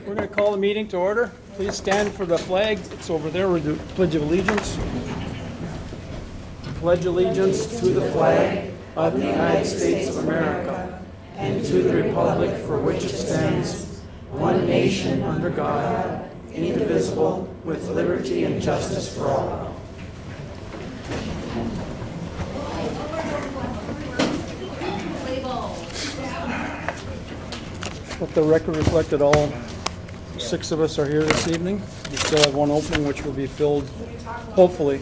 We're going to call the meeting to order. Please stand for the flag. It's over there with the Pledge of Allegiance. Pledge allegiance to the flag of the United States of America and to the republic for which it stands, one nation under God, indivisible, with liberty and justice for all. Let the record reflect that all 6 of us are here this evening. We still have one opening which will be filled, hopefully.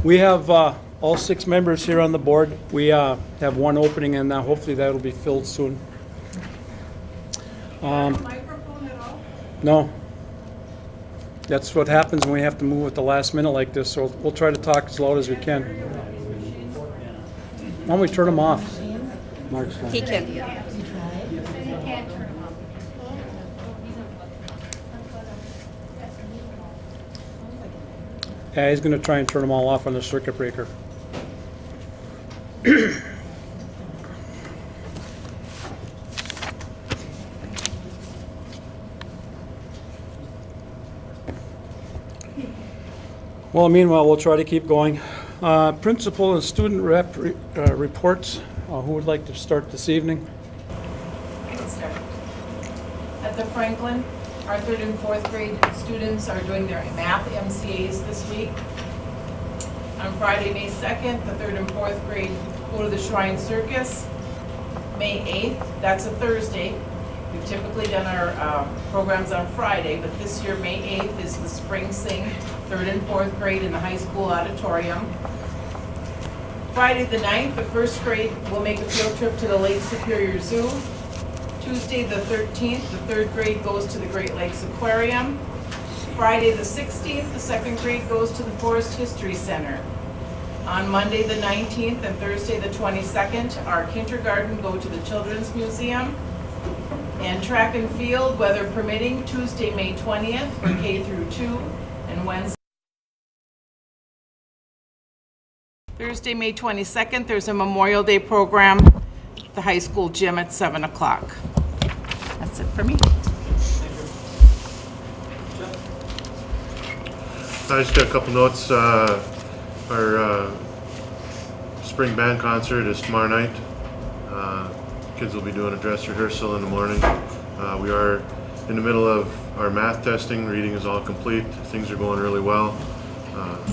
We have all 6 members here on the board. We have one opening, and hopefully that will be filled soon. Microphone at all? No. That's what happens when we have to move at the last minute like this, so we'll try to talk as loud as we can. Why don't we turn them off? He can. Yeah, he's going to try and turn them all off on the circuit breaker. Well, meanwhile, we'll try to keep going. Principal and student rep reports. Who would like to start this evening? I can start. At the Franklin, our 3rd and 4th grade students are doing their math MCAs this week. On Friday, May 2nd, the 3rd and 4th grade go to the Shrine Circus. May 8th, that's a Thursday. We've typically done our programs on Friday, but this year, May 8th, is the Spring Sing, 3rd and 4th grade in the high school auditorium. Friday the 9th, the 1st grade will make a field trip to the Lake Superior Zoo. Tuesday the 13th, the 3rd grade goes to the Great Lakes Aquarium. Friday the 16th, the 2nd grade goes to the Forest History Center. On Monday the 19th and Thursday the 22nd, our kindergarten go to the Children's Museum. And track and field, weather permitting, Tuesday, May 20th for K through 2, and Wednesday. Thursday, May 22nd, there's a Memorial Day program at the high school gym at 7 o'clock. That's it for me. I just got a couple notes. Our spring band concert is tomorrow night. Kids will be doing a dress rehearsal in the morning. We are in the middle of our math testing. Reading is all complete. Things are going really well.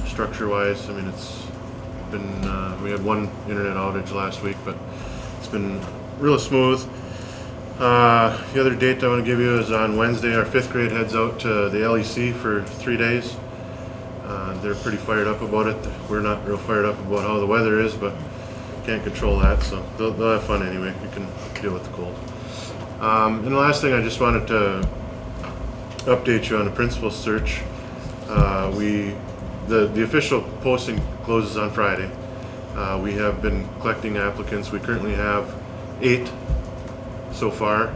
Structure-wise, I mean, it's been, we had one internet outage last week, but it's been real smooth. The other date I want to give you is on Wednesday. Our 5th grade heads out to the LEC for 3 days. They're pretty fired up about it. We're not real fired up about how the weather is, but can't control that, so they'll have fun anyway. We can deal with the cold. And the last thing, I just wanted to update you on the principal search. The official posting closes on Friday. We have been collecting applicants. We currently have 8 so far.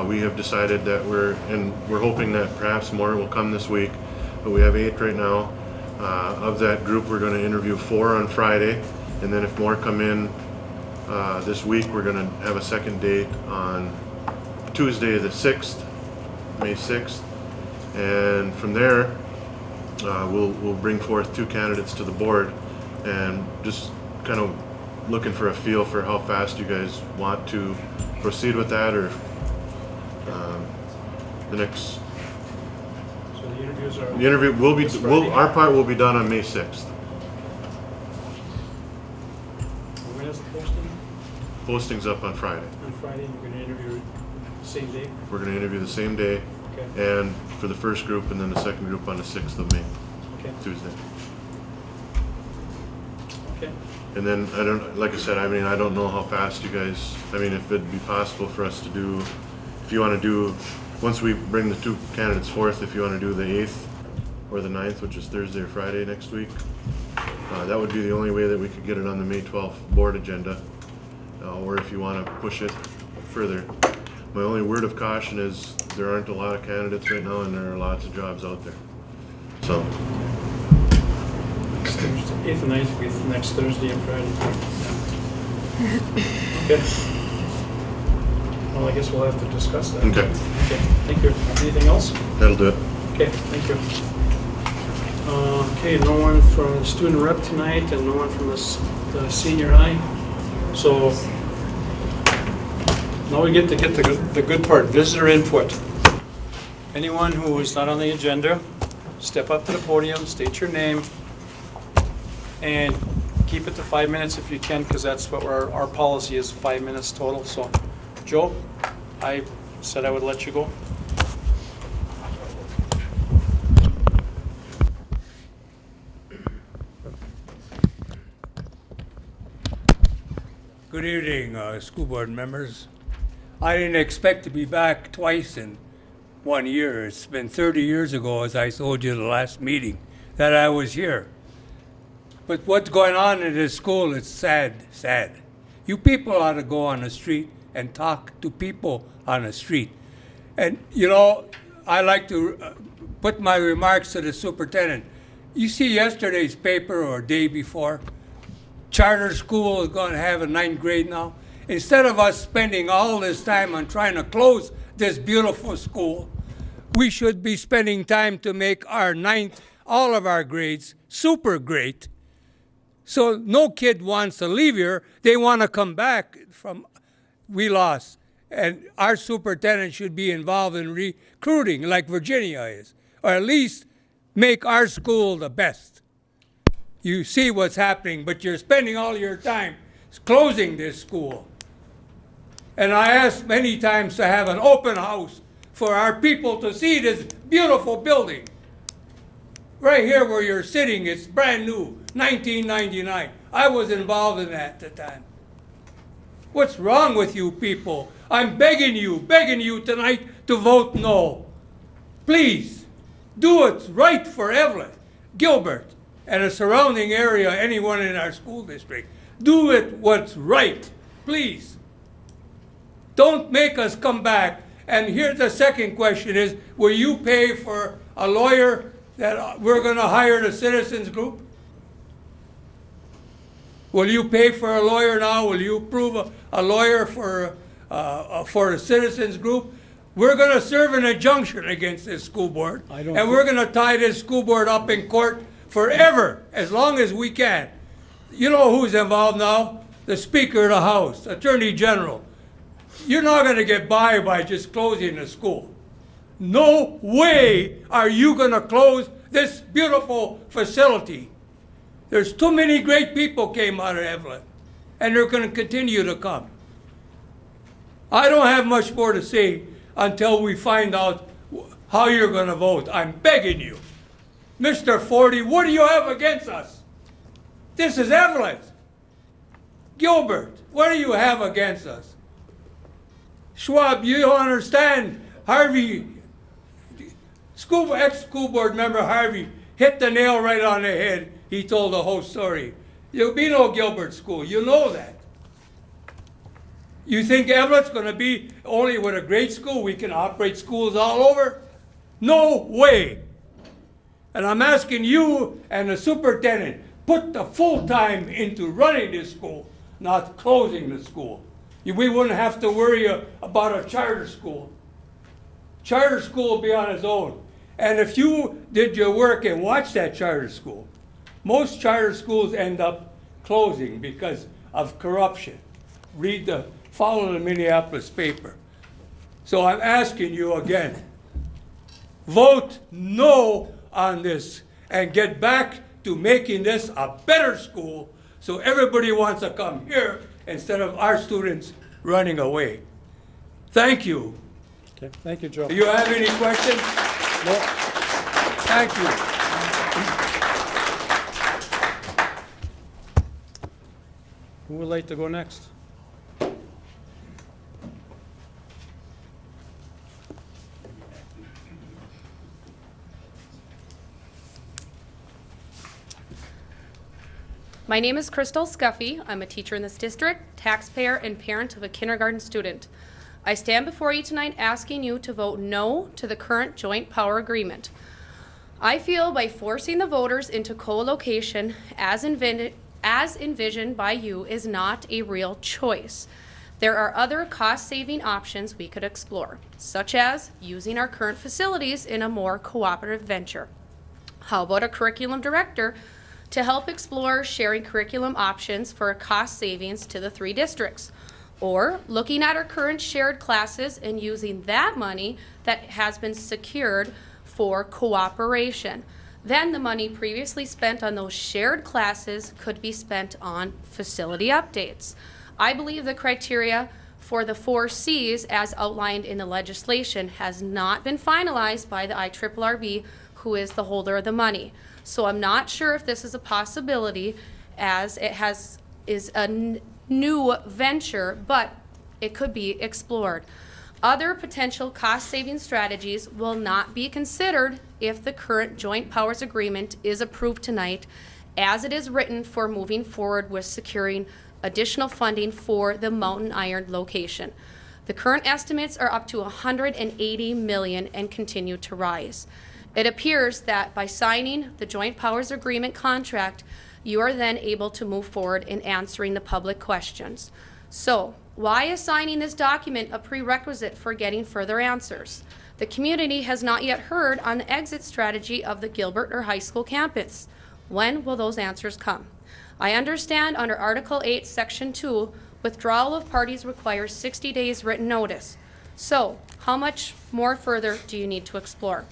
We have decided that we're hoping that perhaps more will come this week, but we have 8 right now. Of that group, we're going to interview 4 on Friday, and then if more come in this week, we're going to have a second date on Tuesday the 6th, May 6th, and from there we'll bring forth 2 candidates to the board, and just kind of looking for a feel for how fast you guys want to proceed with that, or the next. So the interviews are. The interview will be. Our part will be done on May 6th. When is the posting? Posting's up on Friday. On Friday, you're going to interview the same day? We're going to interview the same day, Okay. and for the first group, and then the second group on the 6th of May, Okay. Tuesday. Okay. And then like I said, I mean, I don't know how fast you guys. I mean, if it'd be possible for us to do, if you want to do, once we bring the 2 candidates forth, if you want to do the 8th or the 9th, which is Thursday or Friday next week, that would be the only way that we could get it on the May 12th board agenda, or if you want to push it further. My only word of caution is there aren't a lot of candidates right now, and there are lots of jobs out there. So 8th and 9th will be next Thursday and Friday. Okay. Well, I guess we'll have to discuss that. Okay, Okay, thank you. Anything else? that'll do it. Okay, thank you. Okay, no one from student rep tonight and no one from the senior high. So now we get to the good part, visitor input. Anyone who is not on the agenda, step up to the podium, state your name, and keep it to 5 minutes if you can, because that's what our policy is, 5 minutes total. So, Joe, I said I would let you go. Good evening, school board members. I didn't expect to be back twice in 1 year. It's been 30 years ago, as I told you the last meeting, that I was here. But what's going on in this school is sad, sad. You people ought to go on the street and talk to people on the street. And, you know, I like to put my remarks to the superintendent. You see yesterday's paper or day before? Charter school is going to have a 9th grade now. Instead of us spending all this time on trying to close this beautiful school, we should be spending time to make our 9th, all of our grades, super great. So no kid wants to leave here. They want to come back from, we lost. And our superintendent should be involved in recruiting like Virginia is, or at least make our school the best. You see what's happening, but you're spending all your time closing this school. And I asked many times to have an open house for our people to see this beautiful building. Right here where you're sitting, it's brand new, 1999. I was involved in that at the time. What's wrong with you people? I'm begging you tonight to vote no. Please, do it right for Evelyn, Gilbert, and the surrounding area, anyone in our school district. Do it what's right, please. Don't make us come back. And here's the second question is, will you pay for a lawyer that we're going to hire the citizens group? Will you pay for a lawyer now? Will you approve a lawyer for the citizens group? We're going to serve an injunction against this school board, and we're going to tie this school board up in court forever, as long as we can. You know who's involved now? The Speaker of the House, Attorney General. You're not going to get by just closing the school. No way are you going to close this beautiful facility. There's too many great people came out of Evelyn, and they're going to continue to come. I don't have much more to say until we find out how you're going to vote. I'm begging you. Mr. 40, what do you have against us? This is Evelyn. Gilbert, what do you have against us? Schwab, you don't understand. Harvey, ex-school board member Harvey, hit the nail right on the head. He told the whole story. There'll be no Gilbert school. You know that. You think Evelyn's going to be only with a great school? We can operate schools all over? No way. And I'm asking you and the superintendent, put the full time into running this school, not closing the school. We wouldn't have to worry about a charter school. Charter school will be on its own. And if you did your work and watched that charter school, most charter schools end up closing because of corruption. Follow the Minneapolis paper. So I'm asking you again, vote no on this and get back to making this a better school so everybody wants to come here instead of our students running away. Thank you. Okay, thank you, Joe. Do you have any questions? No. Thank you. Who would like to go next? My name is Crystal Scuffy. I'm a teacher in this district, taxpayer, and parent of a kindergarten student. I stand before you tonight asking you to vote no to the current joint power agreement. I feel by forcing the voters into co-location as envisioned by you is not a real choice. There are other cost-saving options we could explore, such as using our current facilities in a more cooperative venture. How about a curriculum director to help explore sharing curriculum options for cost savings to the 3 districts? Or looking at our current shared classes and using that money that has been secured for cooperation. Then the money previously spent on those shared classes could be spent on facility updates. I believe the criteria for the 4 C's as outlined in the legislation has not been finalized by the IRRB, who is the holder of the money. So I'm not sure if this is a possibility, as it is a new venture, but it could be explored. Other potential cost-saving strategies will not be considered if the current joint powers agreement is approved tonight, as it is written for moving forward with securing additional funding for the Mountain Iron location. The current estimates are up to $180 million and continue to rise. It appears that by signing the joint powers agreement contract, you are then able to move forward in answering the public questions. So, why is signing this document a prerequisite for getting further answers? The community has not yet heard on the exit strategy of the Gilbert or High School campus. When will those answers come? I understand under Article 8, Section 2, withdrawal of parties requires 60 days written notice. So, how much more further do you need to explore?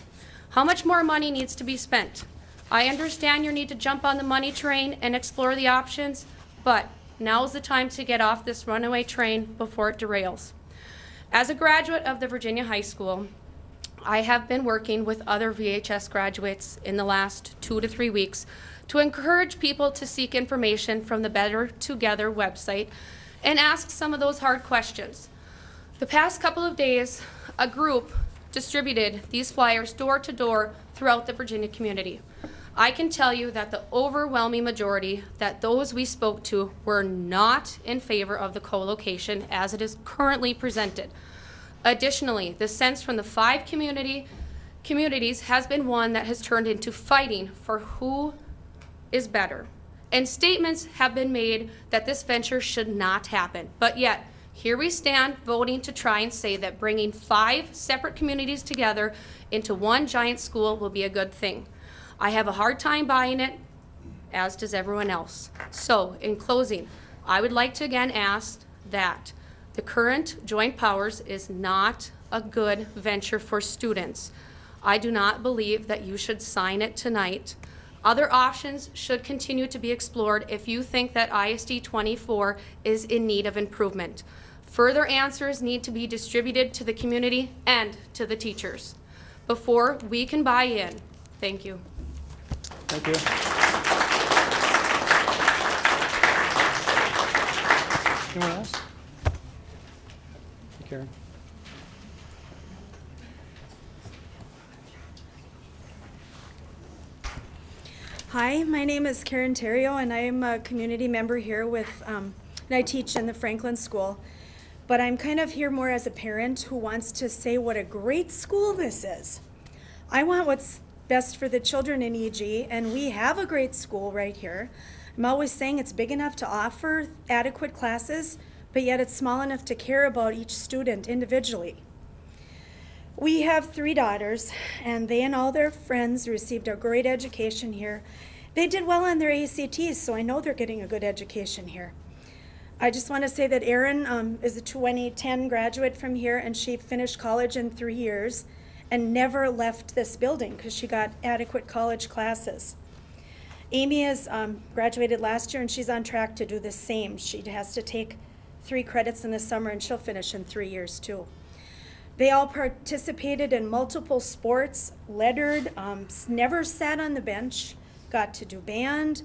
How much more money needs to be spent? I understand your need to jump on the money train and explore the options, but now's the time to get off this runaway train before it derails. As a graduate of the Virginia High School, I have been working with other VHS graduates in the last 2 to 3 weeks to encourage people to seek information from the Better Together website and ask some of those hard questions. The past couple of days, a group distributed these flyers door to door throughout the Virginia community. I can tell you that the overwhelming majority that those we spoke to were not in favor of the co-location as it is currently presented. Additionally, the sense from the 5 communities has been one that has turned into fighting for who is better. And statements have been made that this venture should not happen. But yet, here we stand voting to try and say that bringing 5 separate communities together into one giant school will be a good thing. I have a hard time buying it, as does everyone else. So, in closing, I would like to again ask that the current joint powers is not a good venture for students. I do not believe that you should sign it tonight. Other options should continue to be explored if you think that ISD 24 is in need of improvement. Further answers need to be distributed to the community and to the teachers before we can buy in. Thank you. Thank you. Anyone else? Karen. Hi, my name is Karen Terrio, and I'm a community member here with, and I teach in the Franklin School. But I'm kind of here more as a parent who wants to say what a great school this is. I want what's best for the children in EG, and we have a great school right here. I'm always saying it's big enough to offer adequate classes, but yet it's small enough to care about each student individually. We have 3 daughters, and they and all their friends received a great education here. They did well on their ACTs, so I know they're getting a good education here. I just want to say that Erin is a 2010 graduate from here, and she finished college in 3 years and never left this building because she got adequate college classes. Amy has graduated last year, and she's on track to do the same. She has to take 3 credits in the summer, and she'll finish in 3 years too. They all participated in multiple sports, lettered, never sat on the bench, got to do band,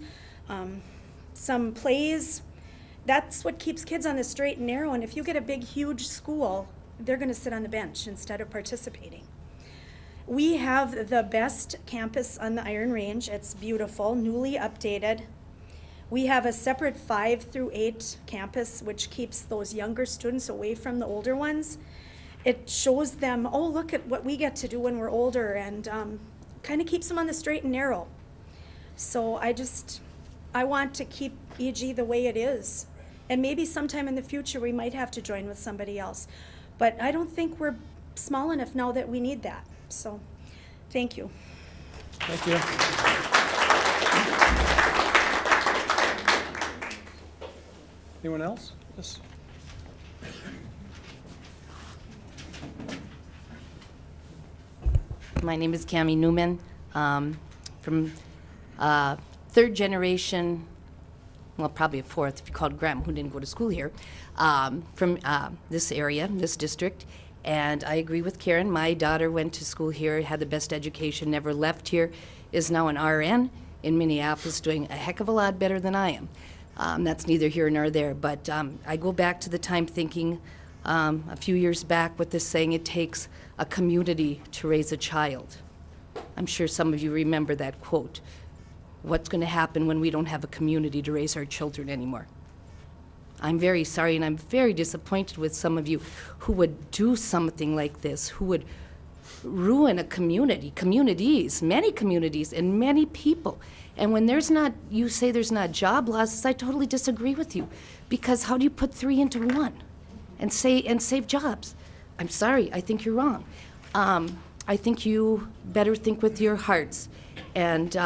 some plays. That's what keeps kids on the straight and narrow, and if you get a big, huge school, they're gonna sit on the bench instead of participating. We have the best campus on the Iron Range. It's beautiful, newly updated. We have a separate 5 through 8 campus, which keeps those younger students away from the older ones. It shows them, oh, look at what we get to do when we're older, and kind of keeps them on the straight and narrow. So I want to keep EG the way it is. And maybe sometime in the future, we might have to join with somebody else. But I don't think we're small enough now that we need that. So, thank you. Thank you. Anyone else? Yes. My name is Cammie Newman, from third generation, well, probably a fourth if you called Graham, who didn't go to school here, from this area, this district. And I agree with Karen. My daughter went to school here, had the best education, never left here, is now an RN in Minneapolis, doing a heck of a lot better than I am. That's neither here nor there. But I go back to the time thinking a few years back with this saying, it takes a community to raise a child. I'm sure some of you remember that quote. What's going to happen when we don't have a community to raise our children anymore? I'm very sorry, and I'm very disappointed with some of you who would do something like this, who would ruin a community, communities, and many people. And when there's not, you say there's not job losses, I totally disagree with you. Because how do you put 3 into 1 and save jobs? I'm sorry, I think you're wrong. I think you better think with your hearts. And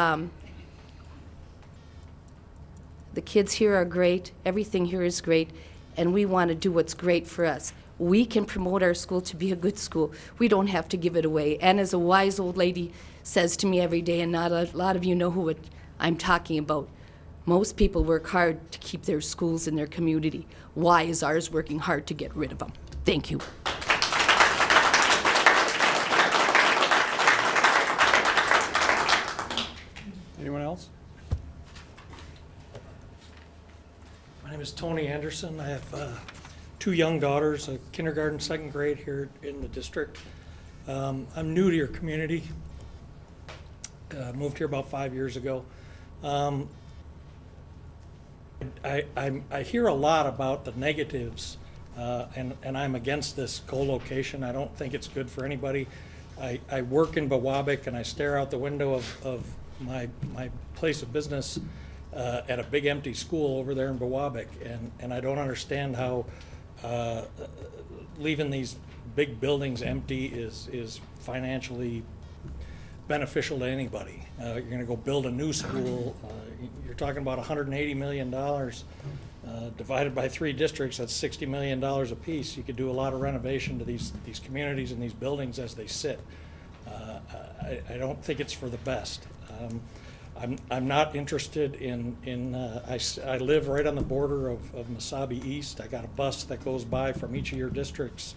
the kids here are great, everything here is great, and we want to do what's great for us. We can promote our school to be a good school. We don't have to give it away. And as a wise old lady says to me every day, and not a lot of you know who I'm talking about, most people work hard to keep their schools in their community. Why is ours working hard to get rid of them? Thank you. Anyone else? My name is Tony Anderson. I have 2 young daughters, a kindergarten, 2nd grade here in the district. I'm new to your community. Moved here about 5 years ago. I hear a lot about the negatives, and I'm against this co-location. I don't think it's good for anybody. I work in Biwabik, and I stare out the window of my place of business at a big empty school over there in Biwabik, and I don't understand how leaving these big buildings empty is financially beneficial to anybody. You're going to go build a new school. You're talking about $180 million divided by 3 districts. That's $60 million apiece. You could do a lot of renovation to these communities and these buildings as they sit. I don't think it's for the best. I'm not interested in I live right on the border of Mesabi East. I got a bus that goes by from each of your districts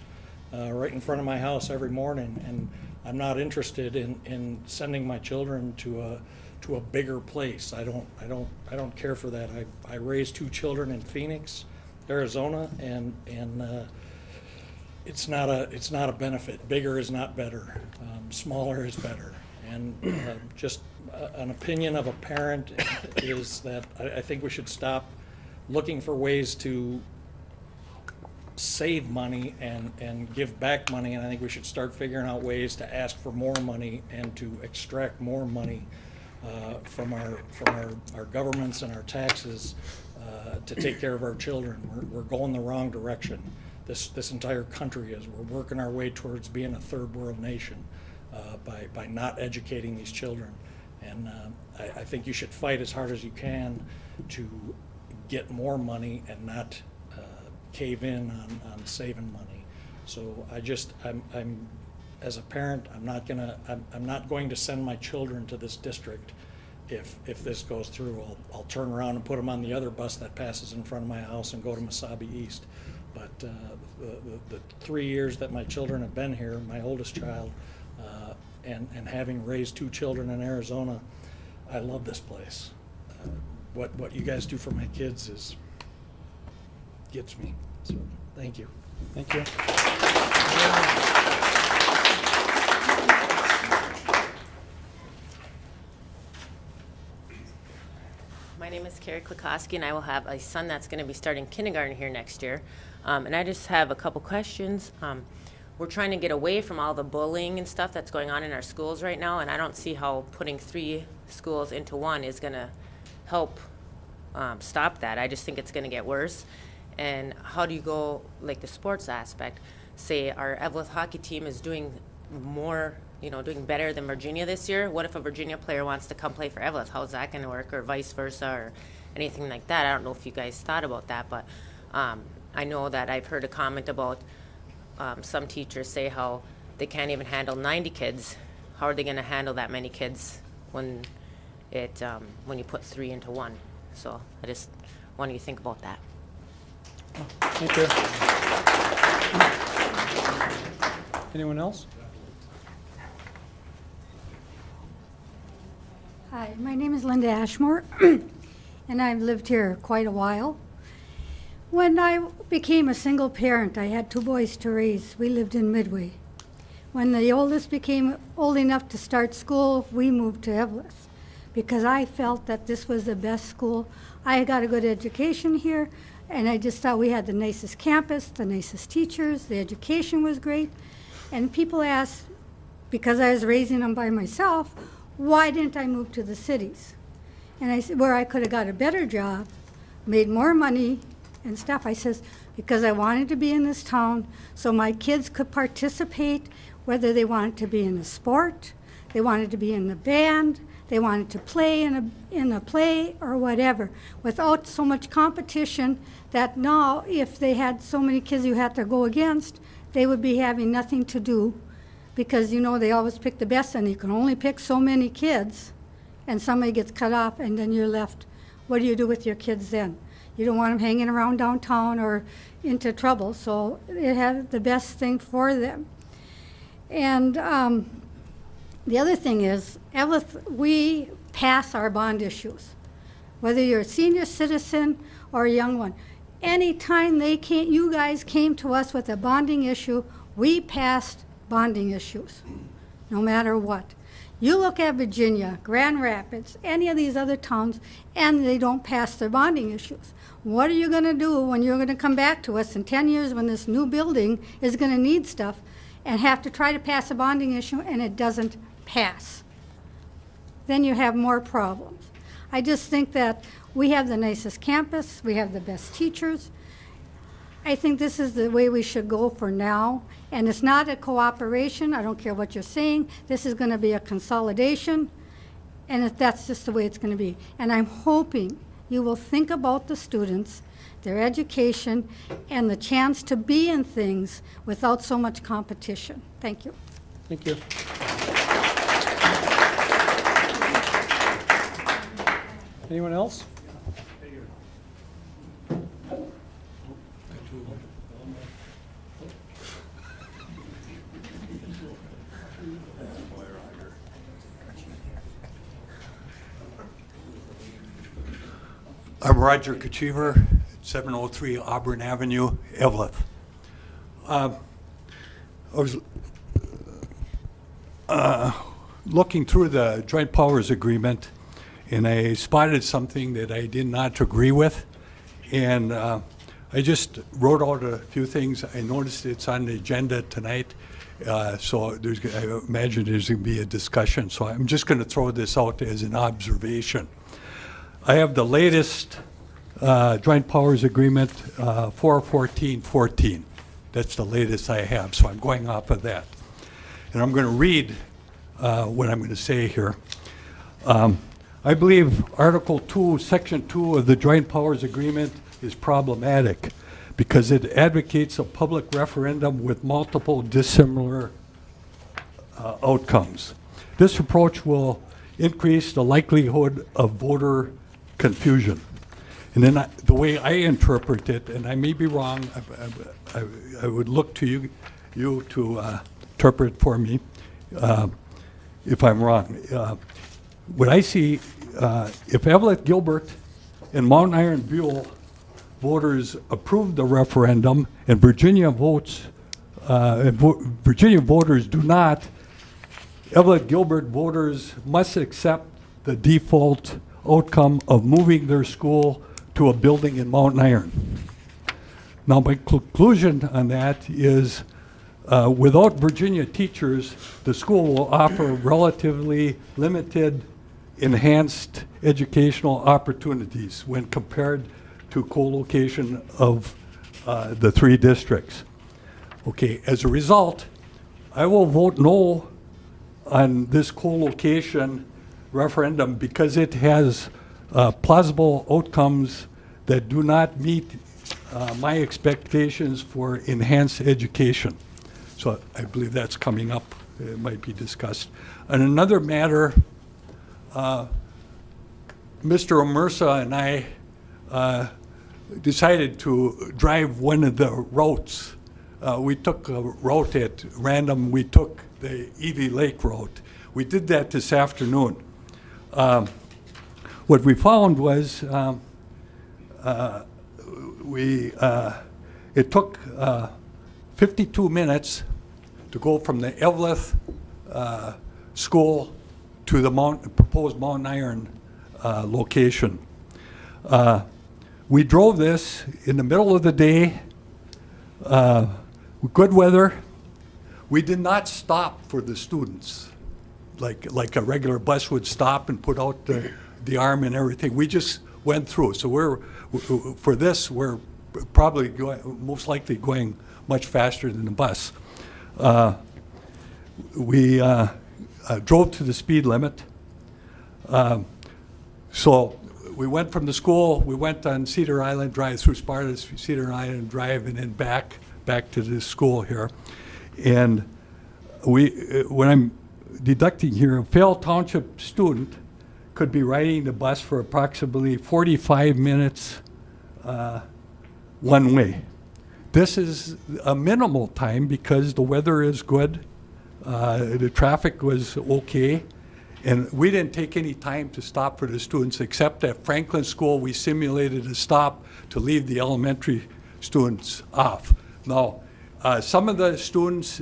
right in front of my house every morning, and I'm not interested in sending my children to a bigger place. I don't care for that. I raised 2 children in Phoenix, Arizona, and it's not a benefit. Bigger is not better. Smaller is better. And just an opinion of a parent is that I think we should stop looking for ways to save money and give back money, and I think we should start figuring out ways to ask for more money and to extract more money from our governments and our taxes to take care of our children. We're going the wrong direction. This entire country is. We're working our way towards being a 3rd world nation by not educating these children. And I think you should fight as hard as you can to get more money and not cave in on saving money. So I'm as a parent, I'm not going to send my children to this district if this goes through. I'll turn around and put them on the other bus that passes in front of my house and go to Mesabi East. But the 3 years that my children have been here, my oldest child, and having raised 2 children in Arizona, I love this place. What you guys do for my kids gets me. So thank you. Thank you. My name is Carrie Klikoski, and I will have a son that's going to be starting kindergarten here next year. And I just have a couple questions. We're trying to get away from all the bullying and stuff that's going on in our schools right now, and I don't see how putting 3 schools into 1 is going to help stop that. I just think it's going to get worse. And how do you go, like the sports aspect? Say our Evelyn hockey team is doing more, doing better than Virginia this year. What if a Virginia player wants to come play for Evelyn? How's that going to work, or vice versa, or anything like that? I don't know if you guys thought about that, but I know that I've heard a comment about some teachers say how they can't even handle 90 kids. How are they going to handle that many kids when you put 3 into 1? So I just want you to think about that. Thank you. Anyone else? Hi, my name is Linda Ashmore, and I've lived here quite a while. When I became a single parent, I had 2 boys to raise. We lived in Midway. When the oldest became old enough to start school, we moved to Evelyn because I felt that this was the best school. I got a good education here, and I just thought we had the nicest campus, the nicest teachers, the education was great. And people asked, because I was raising them by myself, why didn't I move to the cities? And I said, where I could have got a better job, made more money and stuff. I says, because I wanted to be in this town so my kids could participate, whether they wanted to be in a sport, they wanted to be in the band, they wanted to play in a play or whatever, without so much competition that now if they had so many kids you had to go against, they would be having nothing to do because, they always pick the best and you can only pick so many kids and somebody gets cut off and then you're left. What do you do with your kids then? You don't want them hanging around downtown or into trouble, so it had the best thing for them. And the other thing is, we pass our bond issues, whether you're a senior citizen or a young one. Anytime you guys came to us with a bonding issue, we passed bonding issues, no matter what. You look at Virginia, Grand Rapids, any of these other towns, and they don't pass their bonding issues. What are you going to do when you're going to come back to us in 10 years when this new building is going to need stuff and have to try to pass a bonding issue and it doesn't pass? Then you have more problems. I just think that we have the nicest campus, we have the best teachers. I think this is the way we should go for now. And it's not a cooperation, I don't care what you're saying. This is going to be a consolidation, and that's just the way it's going to be. And I'm hoping you will think about the students, their education, and the chance to be in things without so much competition. Thank you. Thank you. Anyone else? I'm Roger Kachiver, 703 Auburn Avenue, Evelyn. I was looking through the Joint Powers Agreement, and I spotted something that I did not agree with, and I just wrote out a few things. I noticed it's on the agenda tonight, so I imagine there's going to be a discussion, so I'm just going to throw this out as an observation. I have the latest Joint Powers Agreement, 41414. That's the latest I have, so I'm going off of that. And I'm going to read what I'm going to say here. I believe Article 2, Section 2 of the Joint Powers Agreement is problematic because it advocates a public referendum with multiple dissimilar outcomes. This approach will increase the likelihood of voter confusion. And then the way I interpret it, and I may be wrong, I would look to you to interpret for me if I'm wrong. What I see, if Evelyn Gilbert and Mount Iron Buell voters approve the referendum and Virginia voters do not, Evelyn Gilbert voters must accept the default outcome of moving their school to a building in Mount Iron. Now, my conclusion on that is without Virginia teachers, the school will offer relatively limited enhanced educational opportunities when compared to co-location of the 3 districts. Okay, as a result, I will vote no on this co-location referendum because it has plausible outcomes that do not meet my expectations for enhanced education. So I believe that's coming up. It might be discussed. On another matter, Mr. Omersa and I decided to drive one of the routes. We took a route at random. We took the EV Lake route. We did that this afternoon. What we found was it took 52 minutes to go from the Eveleth school to the proposed Mount Iron location. We drove this in the middle of the day, good weather. We did not stop for the students like a regular bus would stop and put out the arm and everything. We just went through. So we're probably most likely going much faster than the bus. We drove to the speed limit. So we went from the school, we went on Cedar Island Drive through Sparta, Cedar Island Drive, and then back to the school here. And when I'm deducting here, a Fayette Township student could be riding the bus for approximately 45 minutes one way. This is a minimal time because the weather is good, the traffic was okay, and we didn't take any time to stop for the students, except at Franklin School we simulated a stop to leave the elementary students off. Now, some of the students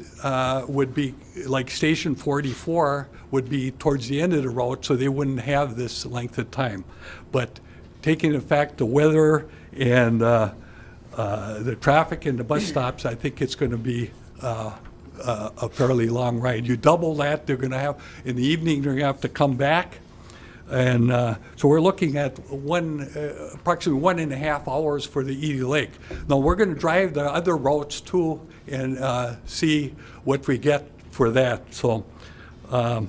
would be, like Station 44, would be towards the end of the route, so they wouldn't have this length of time. But taking the fact the weather and the traffic and the bus stops, I think it's going to be a fairly long ride. You double that, they're going to have, in the evening, they're going to have to come back. And so we're looking at approximately 1.5 hours for the ED Lake. Now we're going to drive the other routes too and see what we get for that. So I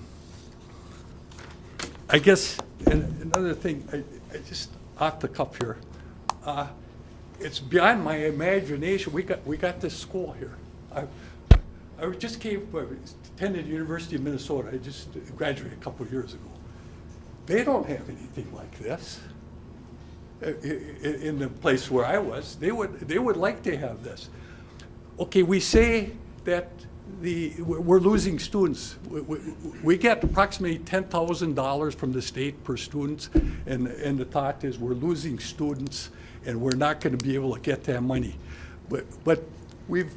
guess another thing, I just off the cuff here, it's beyond my imagination. We got this school here. I just attended the University of Minnesota. I just graduated a couple of years ago. They don't have anything like this in the place where I was. They would like to have this. Okay, we say that we're losing students. We get approximately $10,000 from the state per student, and the thought is we're losing students, and we're not going to be able to get that money. But we've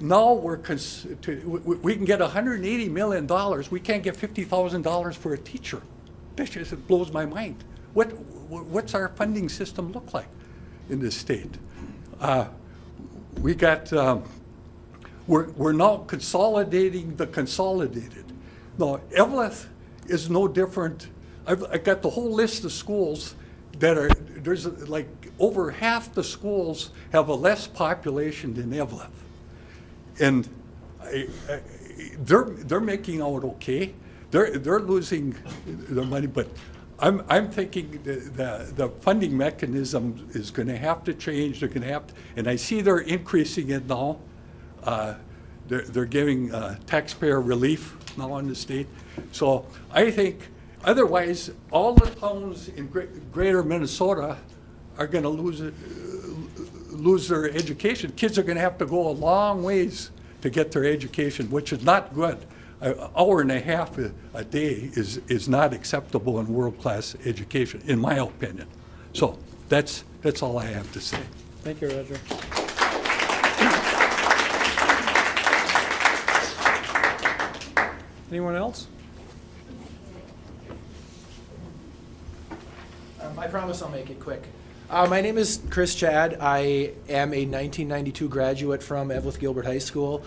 now we can get $180 million. We can't get $50,000 for a teacher. That just blows my mind. What's our funding system look like in this state? We got we're now consolidating the consolidated. Now Eveleth is no different. I got the whole list of schools that are like over half the schools have a less population than Eveleth. And they're making out okay. They're losing their money, but I'm thinking the funding mechanism is going to have to change. They're going to have to, and I see they're increasing it now. They're giving taxpayer relief now in the state. So I think otherwise all the towns in greater Minnesota are going to lose their education. Kids are going to have to go a long ways to get their education, which is not good. An hour and a half a day is not acceptable in world-class education, in my opinion. So that's all I have to say. Thank you, Roger. Anyone else? I promise I'll make it quick. My name is Chris Chad. I am a 1992 graduate from Eveleth Gilbert High School.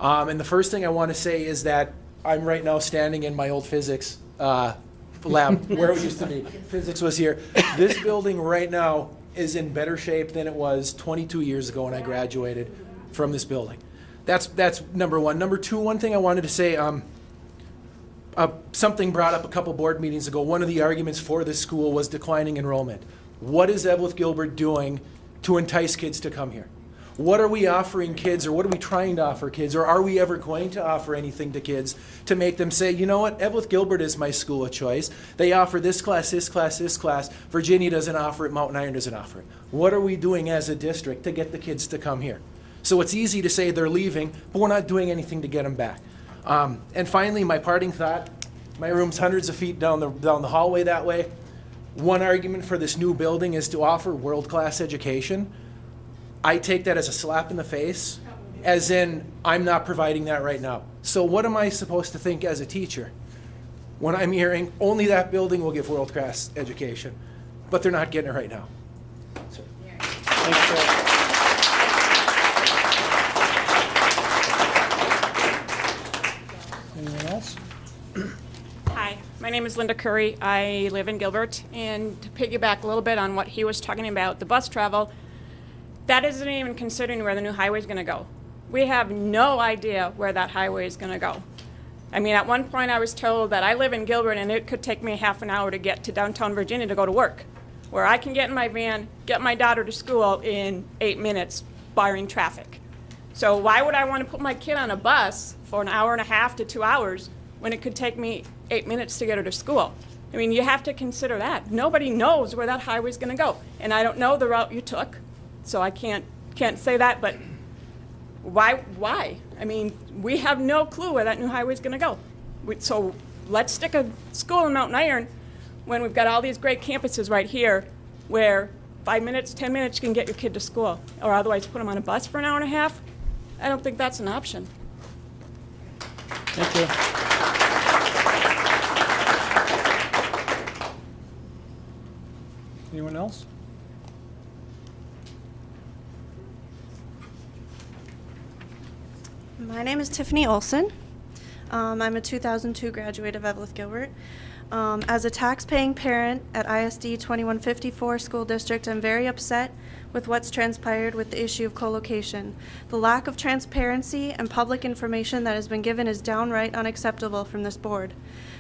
And the first thing I want to say is that I'm right now standing in my old physics lab where it used to be. Physics was here. This building right now is in better shape than it was 22 years ago when I graduated from this building. That's number one. Number two, one thing I wanted to say, something brought up a couple board meetings ago. One of the arguments for this school was declining enrollment. What is Evelyn Gilbert doing to entice kids to come here? What are we offering kids, or what are we trying to offer kids, or are we ever going to offer anything to kids to make them say, you know what, Evelyn Gilbert is my school of choice. They offer this class, this class, this class. Virginia doesn't offer it, Mountain Iron doesn't offer it. What are we doing as a district to get the kids to come here? So it's easy to say they're leaving, but we're not doing anything to get them back. And finally, my parting thought, my room's hundreds of feet down the hallway that way. One argument for this new building is to offer world-class education. I take that as a slap in the face, as in, I'm not providing that right now. So what am I supposed to think as a teacher when I'm hearing only that building will give world-class education, but they're not getting it right now? So, thanks for Anyone else? Hi, my name is Linda Curry. I live in Gilbert, and to piggyback a little bit on what he was talking about, the bus travel, that isn't even considering where the new highway is going to go. We have no idea where that highway is going to go. I mean, at one point I was told that I live in Gilbert and it could take me half an hour to get to downtown Virginia to go to work, where I can get in my van, get my daughter to school in 8 minutes, barring traffic. So why would I want to put my kid on a bus for an hour and a half to 2 hours when it could take me 8 minutes to get her to school? I mean, you have to consider that. Nobody knows where that highway is going to go. And I don't know the route you took, so I can't say that, but why? I mean, we have no clue where that new highway is going to go. So let's stick a school in Mountain Iron when we've got all these great campuses right here where 5 minutes, 10 minutes you can get your kid to school, or otherwise put them on a bus for an hour and a half. I don't think that's an option. Thank you. Anyone else? My name is Tiffany Olson. I'm a 2002 graduate of Evelyn Gilbert. As a tax-paying parent at ISD 2154 School District, I'm very upset with what's transpired with the issue of co-location. The lack of transparency and public information that has been given is downright unacceptable from this board.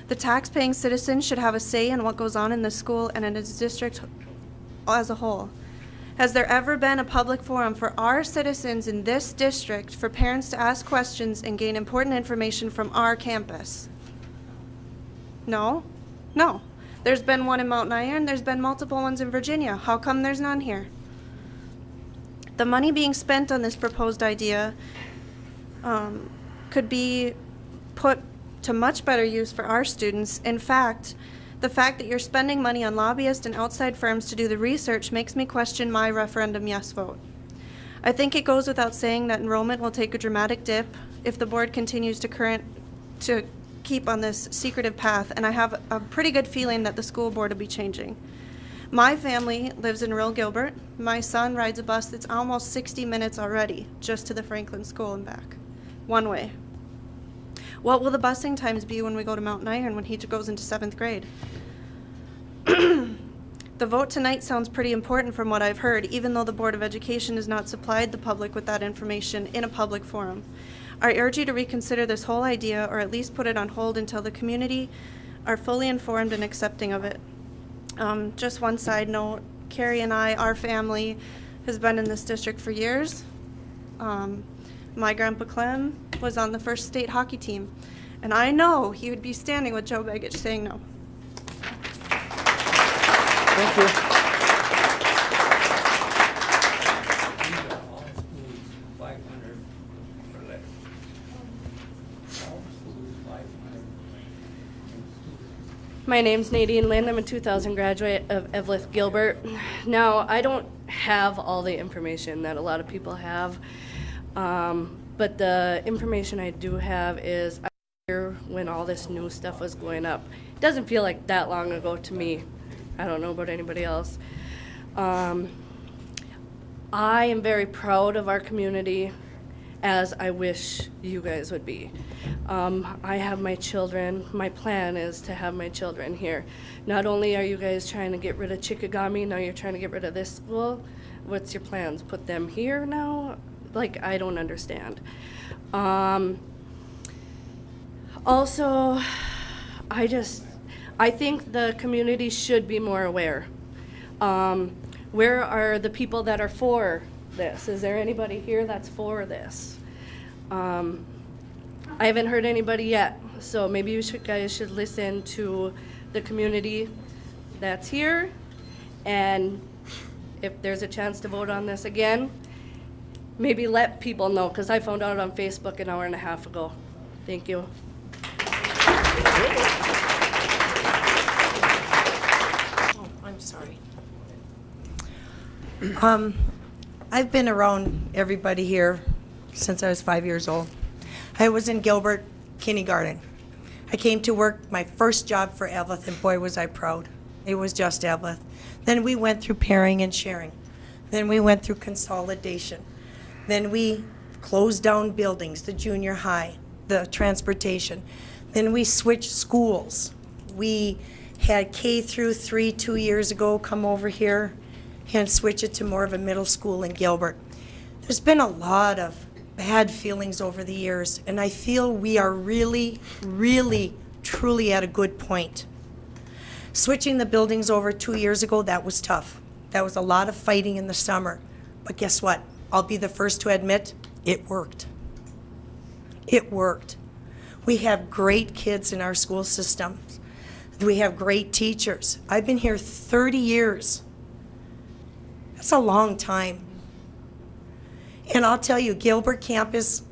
The tax-paying citizen should have a say in what goes on in the school and in its district as a whole. Has there ever been a public forum for our citizens in this district for parents to ask questions and gain important information from our campus? No? No. There's been one in Mountain Iron, there's been multiple ones in Virginia. How come there's none here? The money being spent on this proposed idea could be put to much better use for our students. In fact, the fact that you're spending money on lobbyists and outside firms to do the research makes me question my referendum yes vote. I think it goes without saying that enrollment will take a dramatic dip if the board continues to keep on this secretive path, and I have a pretty good feeling that the school board will be changing. My family lives in rural Gilbert. My son rides a bus that's almost 60 minutes already just to the Franklin School and back, one way. What will the busing times be when we go to Mountain Iron when he goes into 7th grade? The vote tonight sounds pretty important from what I've heard, even though the Board of Education has not supplied the public with that information in a public forum. I urge you to reconsider this whole idea, or at least put it on hold until the community are fully informed and accepting of it. Just one side note, Carrie and I, our family, has been in this district for years. My grandpa Clem was on the first state hockey team, and I know he would be standing with Joe Begich saying no. Thank you. My name's Nadine Lind. I'm a 2000 graduate of Evelyn Gilbert. Now, I don't have all the information that a lot of people have, but the information I do have is I was here when all this new stuff was going up. It doesn't feel like that long ago to me. I don't know about anybody else. I am very proud of our community, as I wish you guys would be. I have my children. My plan is to have my children here. Not only are you guys trying to get rid of Chicagami, now you're trying to get rid of this school. What's your plans? Put them here now? Like, I don't understand. Also, I think the community should be more aware. Where are the people that are for this? Is there anybody here that's for this? I haven't heard anybody yet, so maybe you guys should listen to the community that's here, and if there's a chance to vote on this again, maybe let people know, because I found out on Facebook an hour and a half ago. Thank you. Oh, I'm sorry. I've been around everybody here since I was 5 years old. I was in Gilbert kindergarten. I came to work, my first job for Evelyn, and boy was I proud. It was just Evelyn. Then we went through pairing and sharing. Then we went through consolidation. Then we closed down buildings, the junior high, the transportation. Then we switched schools. We had K through 3 2 years ago come over here and switch it to more of a middle school in Gilbert. There's been a lot of bad feelings over the years, and I feel we are really, really, truly at a good point. Switching the buildings over 2 years ago, that was tough. That was a lot of fighting in the summer. But guess what? I'll be the first to admit, it worked. It worked. We have great kids in our school systems. We have great teachers. I've been here 30 years. That's a long time. And I'll tell you, Gilbert campus,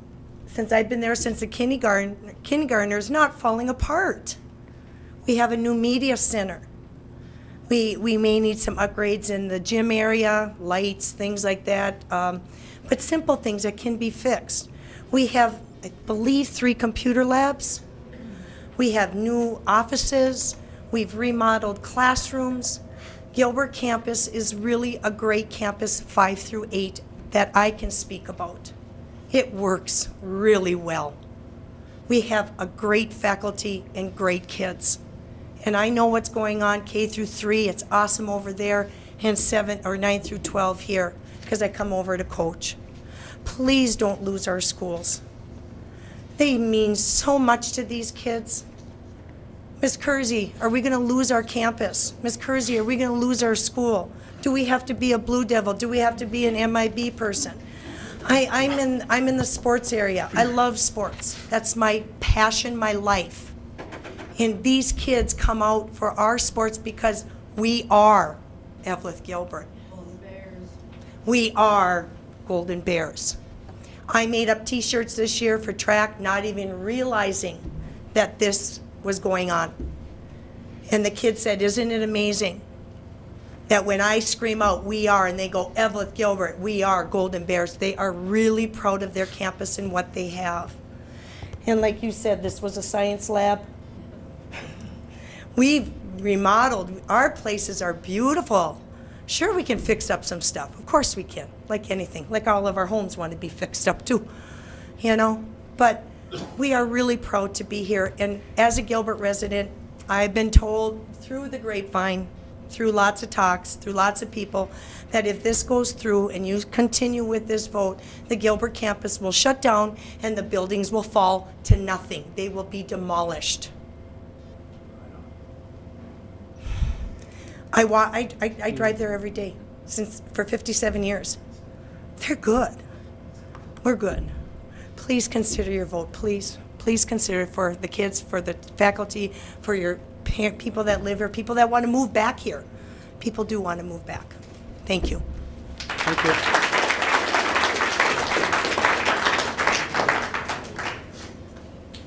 since I've been there since the kindergartners, not falling apart. We have a new media center. We may need some upgrades in the gym area, lights, things like that, but simple things that can be fixed. We have, I believe, 3 computer labs. We have new offices. We've remodeled classrooms. Gilbert campus is really a great campus, 5 through 8, that I can speak about. It works really well. We have a great faculty and great kids. And I know what's going on K through 3, it's awesome over there, and 7 or 9 through 12 here, because I come over to coach. Please don't lose our schools. They mean so much to these kids. Miss Kersey, are we going to lose our campus? Miss Kersey, are we going to lose our school? Do we have to be a Blue Devil? Do we have to be an MIB person? I'm in the sports area. I love sports. That's my passion, my life. And these kids come out for our sports because we are Evelyn Gilbert. Golden Bears. We are Golden Bears. I made up t-shirts this year for track, not even realizing that this was going on. And the kid said, isn't it amazing that when I scream out, we are, and they go, Evelyn Gilbert, we are Golden Bears, they are really proud of their campus and what they have. And like you said, this was a science lab. We've remodeled. Our places are beautiful. Sure, we can fix up some stuff. Of course we can, like anything. Like all of our homes want to be fixed up too, you know? But we are really proud to be here. And as a Gilbert resident, I've been told through the grapevine, through lots of talks, through lots of people, that if this goes through and you continue with this vote, the Gilbert campus will shut down and the buildings will fall to nothing. They will be demolished. I drive there every day for 57 years. They're good. We're good. Please consider your vote, please. Please consider it for the kids, for the faculty, for your people that live here, people that want to move back here. People do want to move back. Thank you. Thank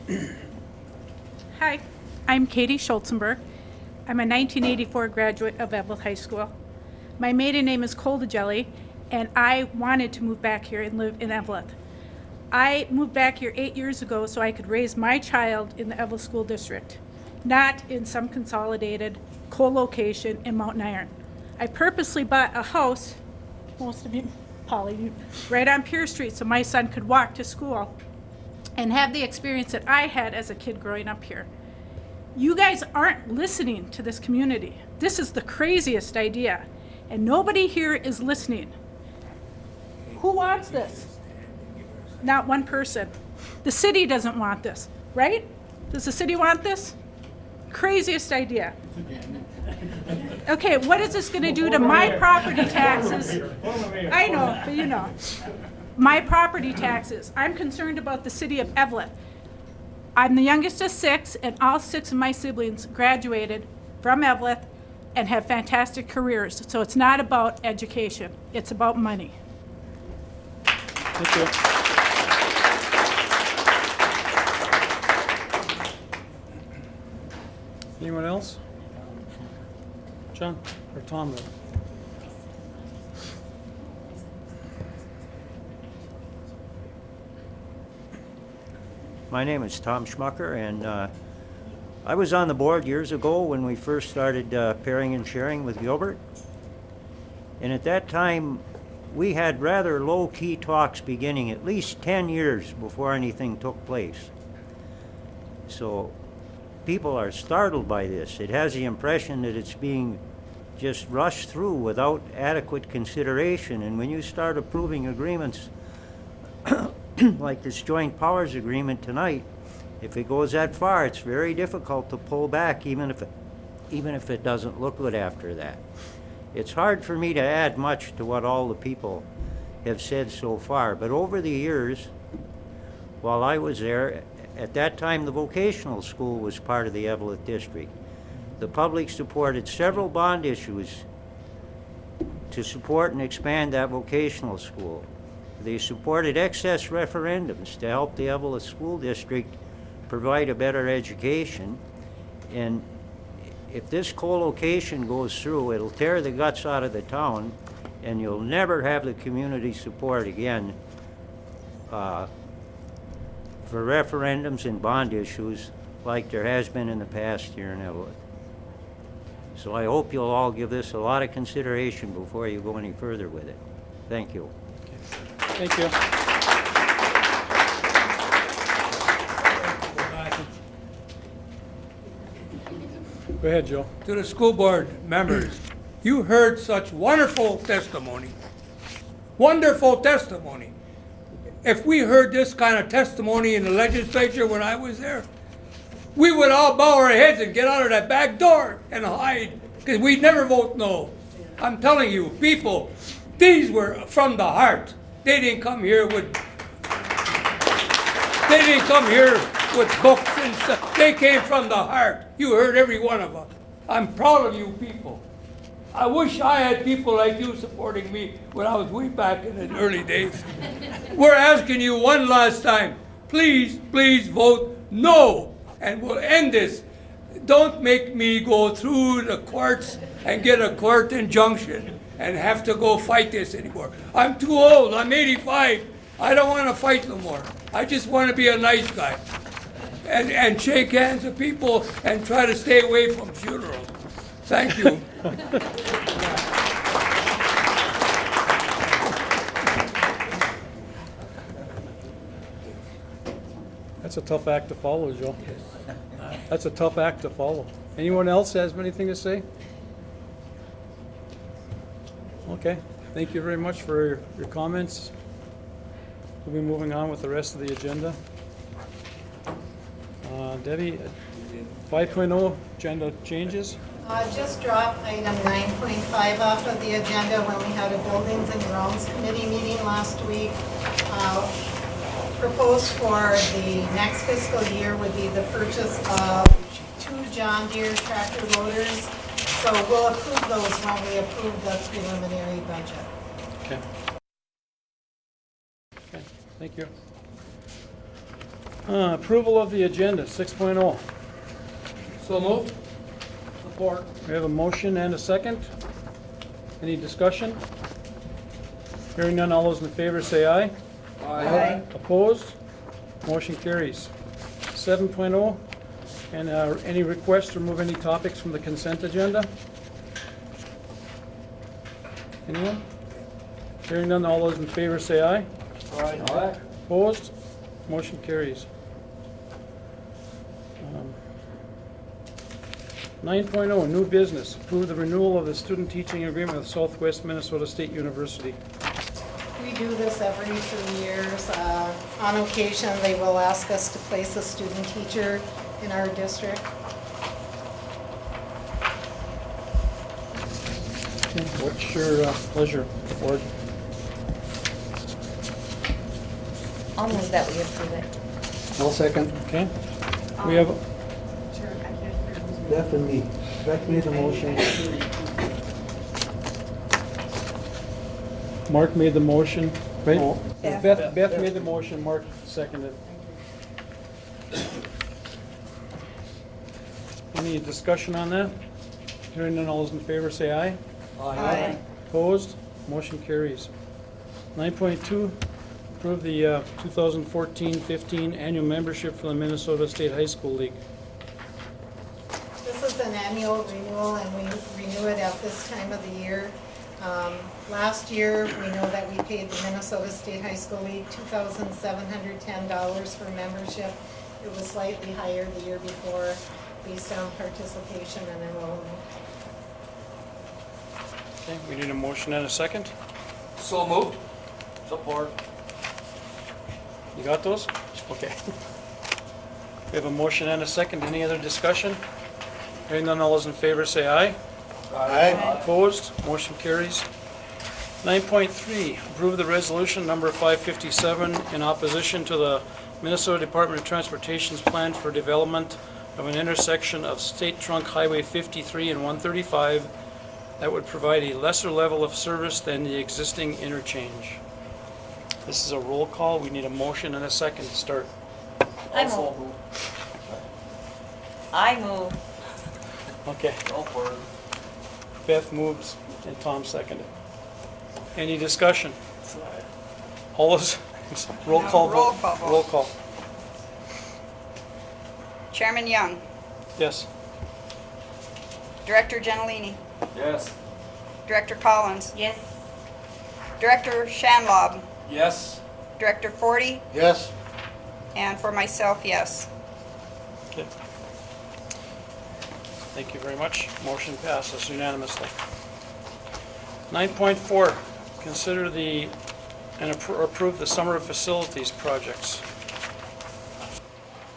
you. Hi, I'm Katie Schulzenberg. I'm a 1984 graduate of Evelyn High School. My maiden name is Coldagelli, and I wanted to move back here and live in Evelyn. I moved back here 8 years ago so I could raise my child in the Evelyn School District, not in some consolidated co-location in Mountain Iron. I purposely bought a house, most of you Polly, right on Pier Street, so my son could walk to school and have the experience that I had as a kid growing up here. You guys aren't listening to this community. This is the craziest idea, and nobody here is listening. Who wants this? Not one person. The city doesn't want this, right? Does the city want this? Craziest idea. Okay, what is this gonna do to my property taxes? I know, but you know. My property taxes. I'm concerned about the city of Evelyn. I'm the youngest of 6, and all 6 of my siblings graduated from Evelyn and have fantastic careers. So it's not about education, it's about money. Thank you. Anyone else? John or Tom? My name is Tom Schmucker, and I was on the board years ago when we first started pairing and sharing with Gilbert. And at that time, we had rather low-key talks beginning at least 10 years before anything took place. So people are startled by this. It has the impression that it's being just rushed through without adequate consideration. And when you start approving agreements like this joint powers agreement tonight, if it goes that far, it's very difficult to pull back, even if it doesn't look good after that. It's hard for me to add much to what all the people have said so far, but over the years, while I was there, at that time the vocational school was part of the Evelyn district. The public supported several bond issues to support and expand that vocational school. They supported excess referendums to help the Evelyn School District provide a better education. And if this co-location goes through, it'll tear the guts out of the town, and you'll never have the community support again for referendums and bond issues like there has been in the past here in Evelyn. So I hope you'll all give this a lot of consideration before you go any further with it. Thank you. Thank you. Go ahead, Joe. To the school board members, you heard such wonderful testimony. Wonderful testimony. If we heard this kind of testimony in the legislature when I was there, we would all bow our heads and get out of that back door and hide, because we'd never vote no. I'm telling you, people, these were from the heart. They didn't come here with books and stuff. They came from the heart. You heard every one of them. I'm proud of you people. I wish I had people like you supporting me when I was way back in the early days. We're asking you one last time, please, please vote no, and we'll end this. Don't make me go through the courts and get a court injunction and have to go fight this anymore. I'm too old, I'm 85. I don't want to fight no more. I just want to be a nice guy and shake hands with people and try to stay away from funerals. Thank you. That's a tough act to follow, Joe. That's a tough act to follow. Anyone else has anything to say? Okay, thank you very much for your comments. We'll be moving on with the rest of the agenda. Debbie, 5.0 agenda changes. Just drop item 9.5 off of the agenda when we had a Buildings and Grounds Committee meeting last week. Proposed for the next fiscal year would be the purchase of 2 John Deere tractor loaders. So we'll approve those when we approve the preliminary budget. Okay. Okay, thank you. Approval of the agenda, 6.0. So moved. Support. We have a motion and a second. Any discussion? Hearing none, all those in favor say aye. Aye. Opposed? Motion carries. 7.0. And any requests to remove any topics from the consent agenda? Anyone? Hearing none, all those in favor say aye. Aye. Opposed? Motion carries. 9.0, new business. Approve the renewal of the student teaching agreement with Southwest Minnesota State University. We do this every 2 years. On occasion, they will ask us to place a student teacher in our district. Okay, what's your pleasure, board? I'll move that we approve it. I'll second. Okay. We have, Beth and me. Beth made the motion. Mark made the motion, right? No. Beth made the motion, Mark seconded. Any discussion on that? Hearing none, all those in favor say aye. Aye. Opposed? Motion carries. 9.2, approve the 2014-15 annual membership for the Minnesota State High School League. This is an annual renewal, and we renew it at this time of the year. Last year, we know that we paid the Minnesota State High School League $2,710 for membership. It was slightly higher the year before based on participation and enrollment. Okay, we need a motion and a second. So moved. Support. You got those? Okay. We have a motion and a second. Any other discussion? Hearing none, all those in favor say aye. Aye. Opposed? Motion carries. 9.3, approve the resolution number 557 in opposition to the Minnesota Department of Transportation's plan for development of an intersection of State Trunk Highway 53 and 135 that would provide a lesser level of service than the existing interchange. This is a roll call. We need a motion and a second to start. I move. Okay. Beth moves and Tom seconded. Any discussion? All those, roll call vote. Roll call. Chairman Young, Yes. Director Gentilini, Yes. Director Collins, Yes. Director Shanlob, Yes. Director Forty, Yes. and for myself, yes. Okay. Thank you very much. Motion passes unanimously. 9.4, consider and approve the summer facilities projects.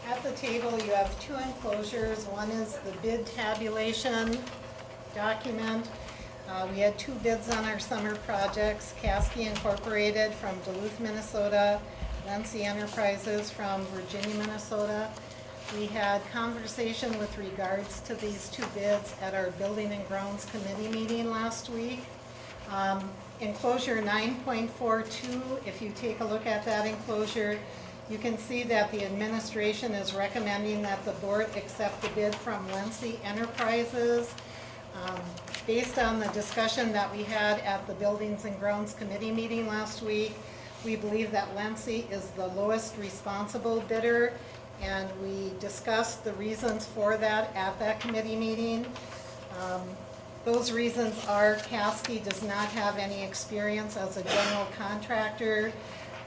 At the table, you have two enclosures. One is the bid tabulation document. We had two bids on our summer projects, Caskey Incorporated from Duluth, Minnesota, Lency Enterprises from Virginia, Minnesota. We had conversation with regards to these two bids at our Building and Grounds Committee meeting last week. Enclosure 9.42, if you take a look at that enclosure, you can see that the administration is recommending that the board accept the bid from Lency Enterprises. Based on the discussion that we had at the Buildings and Grounds Committee meeting last week, we believe that Lency is the lowest responsible bidder, and we discussed the reasons for that at that committee meeting. Those reasons are Caskey does not have any experience as a general contractor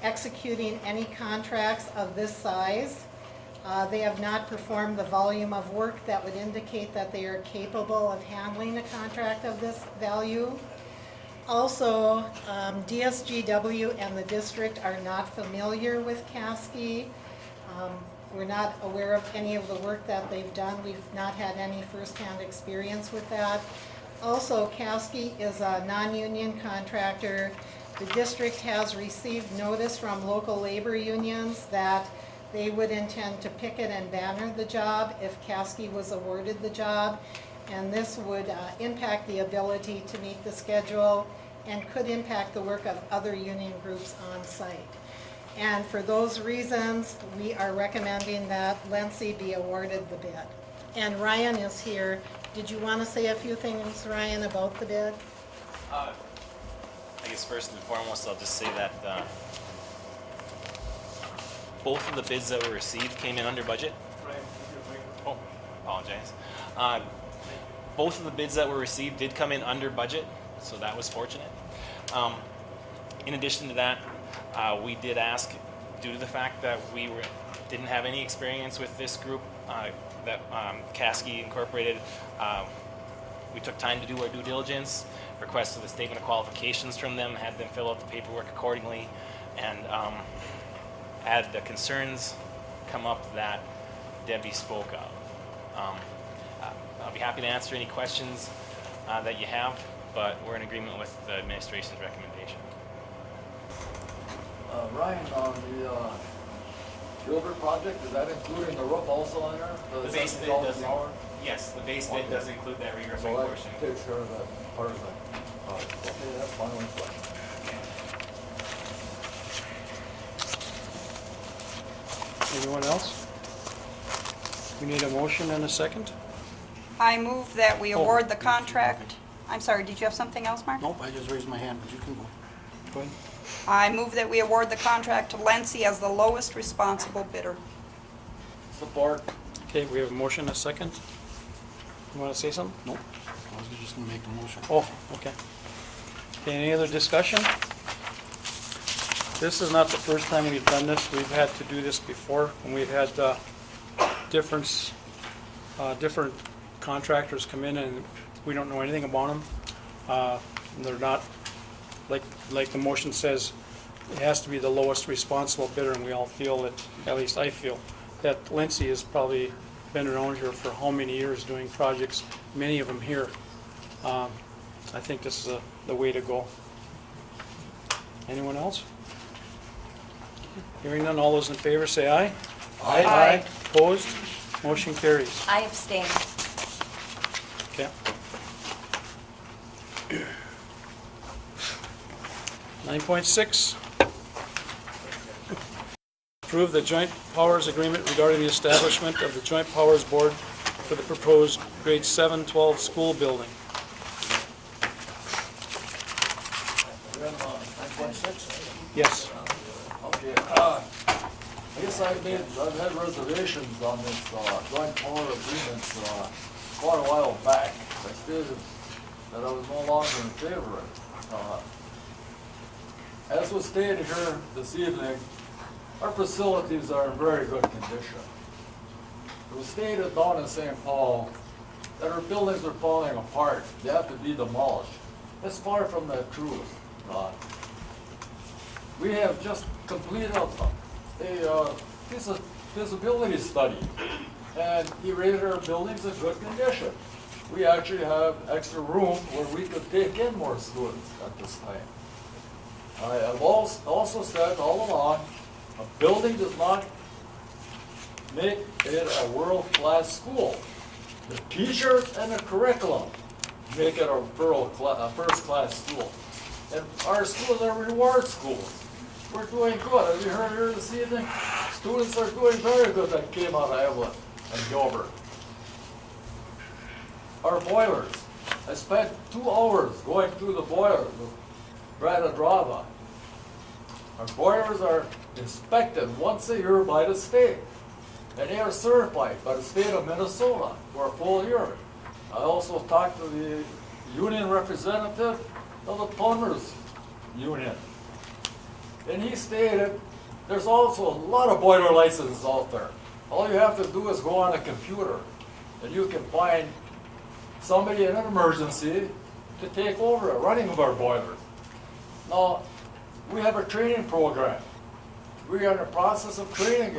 executing any contracts of this size. They have not performed the volume of work that would indicate that they are capable of handling a contract of this value. Also, DSGW and the district are not familiar with Caskey. We're not aware of any of the work that they've done. We've not had any firsthand experience with that. Also, Caskey is a non-union contractor. The district has received notice from local labor unions that they would intend to picket and banner the job if Caskey was awarded the job, and this would impact the ability to meet the schedule and could impact the work of other union groups on site. And for those reasons, we are recommending that Lency be awarded the bid. And Ryan is here. Did you want to say a few things, Ryan, about the bid? I guess first and foremost, I'll just say that both of the bids that were received came in under budget. Oh, apologize. Both of the bids that were received did come in under budget, so that was fortunate. In addition to that, we did ask, due to the fact that didn't have any experience with this group, that Caskey Incorporated, we took time to do our due diligence, requested a statement of qualifications from them, had them fill out the paperwork accordingly, and had the concerns come up that Debbie spoke of. I'll be happy to answer any questions that you have, but we're in agreement with the administration's recommendation. Ryan, on the Gilbert project, is that including the roof also in there? The base bid does. Yes, the base bid does include that re-roofing portion. So that takes care of that part of that. Okay, that's my only question. Anyone else? We need a motion and a second? I move that we award the contract. I'm sorry, did you have something else, Mark? Nope, I just raised my hand, but you can go. Go ahead. I move that we award the contract to Lency as the lowest responsible bidder. Support. Okay, we have a motion and a second. You want to say something? Nope, I was just gonna make the motion. Oh, okay. Okay, any other discussion? This is not the first time we've done this. We've had to do this before, when we've had different contractors come in and we don't know anything about them. And they're not, like the motion says, it has to be the lowest responsible bidder, and we all feel that, at least I feel, that Lency has probably been around here for how many years doing projects, many of them here. I think this is the way to go. Anyone else? Hearing none, all those in favor say aye. Aye. Aye. Opposed? Motion carries. I abstain. Okay. 9.6. Approve the joint powers agreement regarding the establishment of the Joint Powers Board for the proposed grade 7-12 school building. Yes. Okay, I guess I've had reservations on this joint power agreement quite a while back. I stated that I was no longer in favor of it. As was stated here this evening, our facilities are in very good condition. It was stated down in St. Paul that our buildings are falling apart. They have to be demolished. That's far from the truth. We have just completed a feasibility study, and he rated our buildings in good condition. We actually have extra room where we could take in more students at this time. I have also said all along, a building does not make it a world-class school. The teachers and the curriculum make it a first-class school. And our schools are reward schools. We're doing good. As you heard here this evening, students are doing very good that came out of Evelyn and Gilbert. Our boilers. I spent 2 hours going through the boilers with Brad Adrava. Our boilers are inspected once a year by the state, and they are certified by the state of Minnesota for a full year. I also talked to the union representative of the plumbers union, and he stated there's also a lot of boiler licenses out there. All you have to do is go on a computer, and you can find somebody in an emergency to take over the running of our boilers. Now, we have a training program. We are in the process of training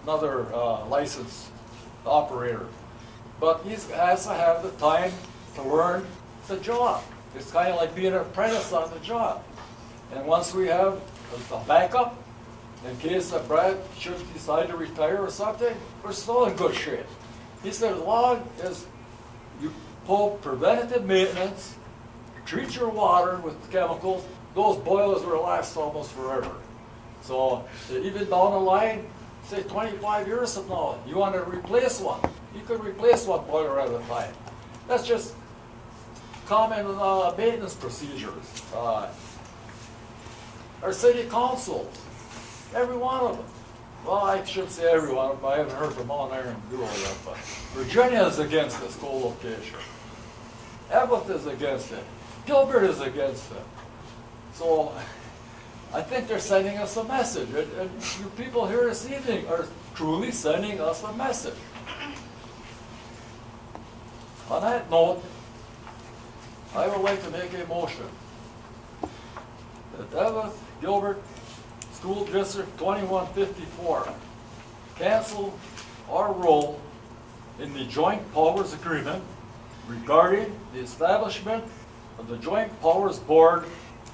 another licensed operator. But he has to have the time to learn the job. It's kind of like being an apprentice on the job. And once we have a backup, in case that Brad should decide to retire or something, we're still in good shape. He said, as long as you pull preventative maintenance, treat your water with chemicals, those boilers will last almost forever. So even down the line, say 25 years from now, you want to replace one, you could replace one boiler at a time. That's just common maintenance procedures. Our city councils, every one of them. Well, I shouldn't say every one of them. I haven't heard from Mount Iron Duo yet, but Virginia is against this co-location. Evelyn is against it. Gilbert is against it. So I think they're sending us a message. And you people here this evening are truly sending us a message. On that note, I would like to make a motion that Evelyn Gilbert School District 2154 cancel our role in the Joint Powers Agreement regarding the establishment of the Joint Powers Board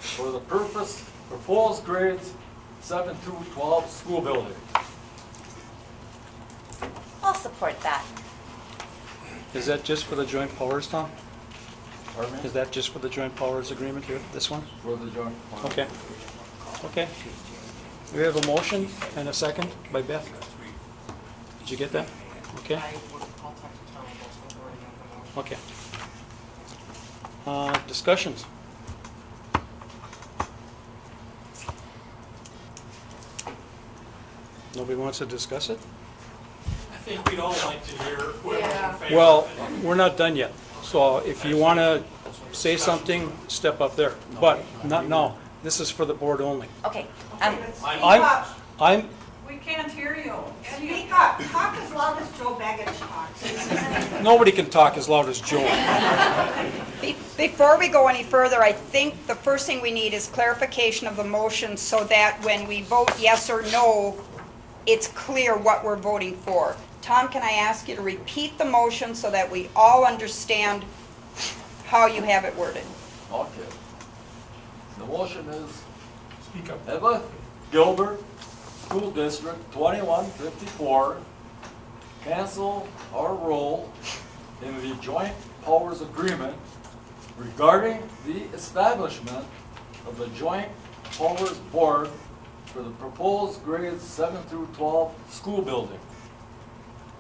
for the purpose proposed grades 7 through 12 school building. I'll support that. Is that just for the joint powers, Tom? Pardon me? Is that just for the joint powers agreement here, this one? For the Joint Powers. Okay. Okay. We have a motion and a second by Beth. Did you get that? Okay. Okay. Discussions? Nobody wants to discuss it? I think we'd all like to hear whoever's in favor. Well, we're not done yet. So if you want to say something, step up there. But not now. This is for the board only. Okay. I'm, We can't hear you. Speak up. Talk as loud as Joe Baggage talks. nobody can talk as loud as Joe. Before we go any further, I think the first thing we need is clarification of the motion so that when we vote yes or no, it's clear what we're voting for. Tom, can I ask you to repeat the motion so that we all understand how you have it worded? Okay. The motion is Eva Gilbert School District 2154 cancel our role in the Joint Powers Agreement regarding the establishment of the Joint Powers Board for the proposed grades 7 through 12 school building.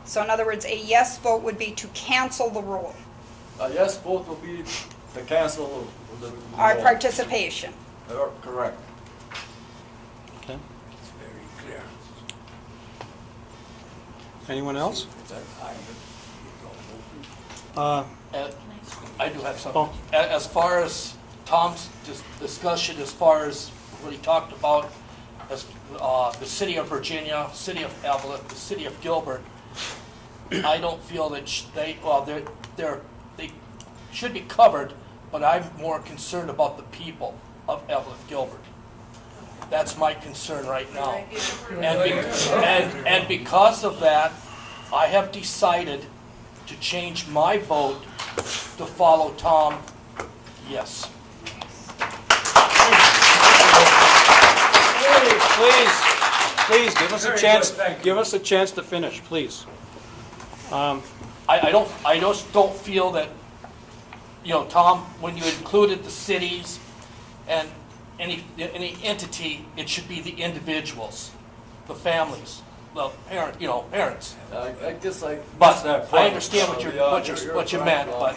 So in other words, a yes vote would be to cancel the rule, A yes vote will be to cancel the our vote. participation. Correct. Okay. Anyone else? I do have something. As far as Tom's discussion, as far as what he talked about, as the city of Virginia, city of Evelyn, the city of Gilbert, I don't feel that they should be covered, but I'm more concerned about the people of Evelyn Gilbert. That's my concern right now. And because of that, I have decided to change my vote to follow Tom, yes. Please, give us a chance. Give us a chance to finish, please. I just don't feel that, Tom, when you included the cities and any entity, it should be the individuals, the families, the parents. I guess I. But I understand what you meant, but.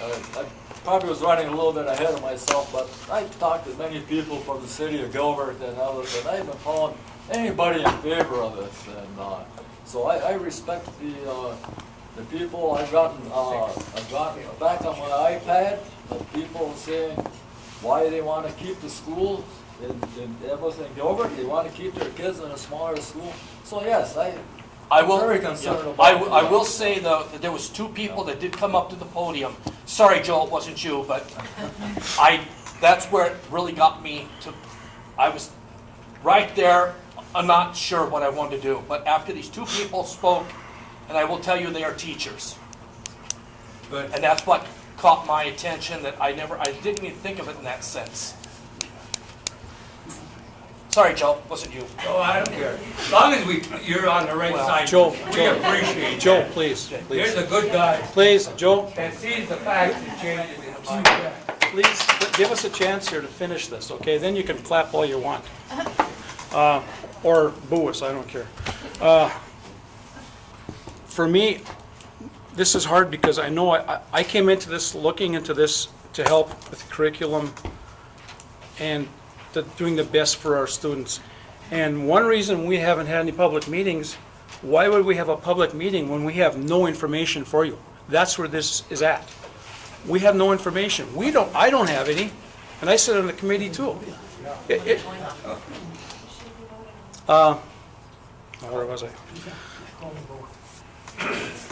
I probably was running a little bit ahead of myself, but I've talked to many people from the city of Gilbert and others, and I haven't found anybody in favor of this. And so I respect the people. I've gotten back on my iPad of people saying why they want to keep the school in Evelyn and Gilbert. They want to keep their kids in a smaller school. So yes, I'm very concerned about I will say, though, that there was two people that did come up to the podium. Sorry, Joel, it wasn't you, but that's where it really got me to, I was right there. I'm not sure what I wanted to do. But after these two people spoke, and I will tell you they are teachers. Good. And that's what caught my attention, that I didn't even think of it in that sense. Sorry, Joe, wasn't you. Oh, I don't care. As long as you're on the right side, Joe, we appreciate Joe, that. please. You're the good guy. Please, Joe. And sees the facts and changes in the mind. Please give us a chance here to finish this, okay? Then you can clap all you want. Or boo us, I don't care. For me, this is hard because I know I came into this, looking into this to help with curriculum and doing the best for our students. And one reason we haven't had any public meetings, why would we have a public meeting when we have no information for you? That's where this is at. We have no information. I don't have any, and I sit on the committee too. Where was I?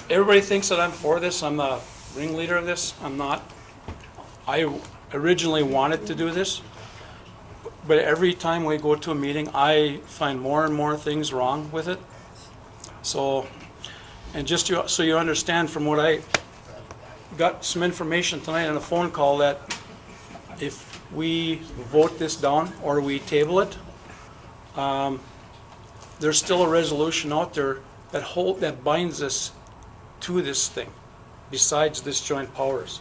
Everybody thinks that I'm for this. I'm the ringleader of this. I'm not. I originally wanted to do this, but every time we go to a meeting, I find more and more things wrong with it. So, and just so you understand from what I got some information tonight on a phone call that if we vote this down or we table it, there's still a resolution out there that binds us to this thing, besides this joint powers.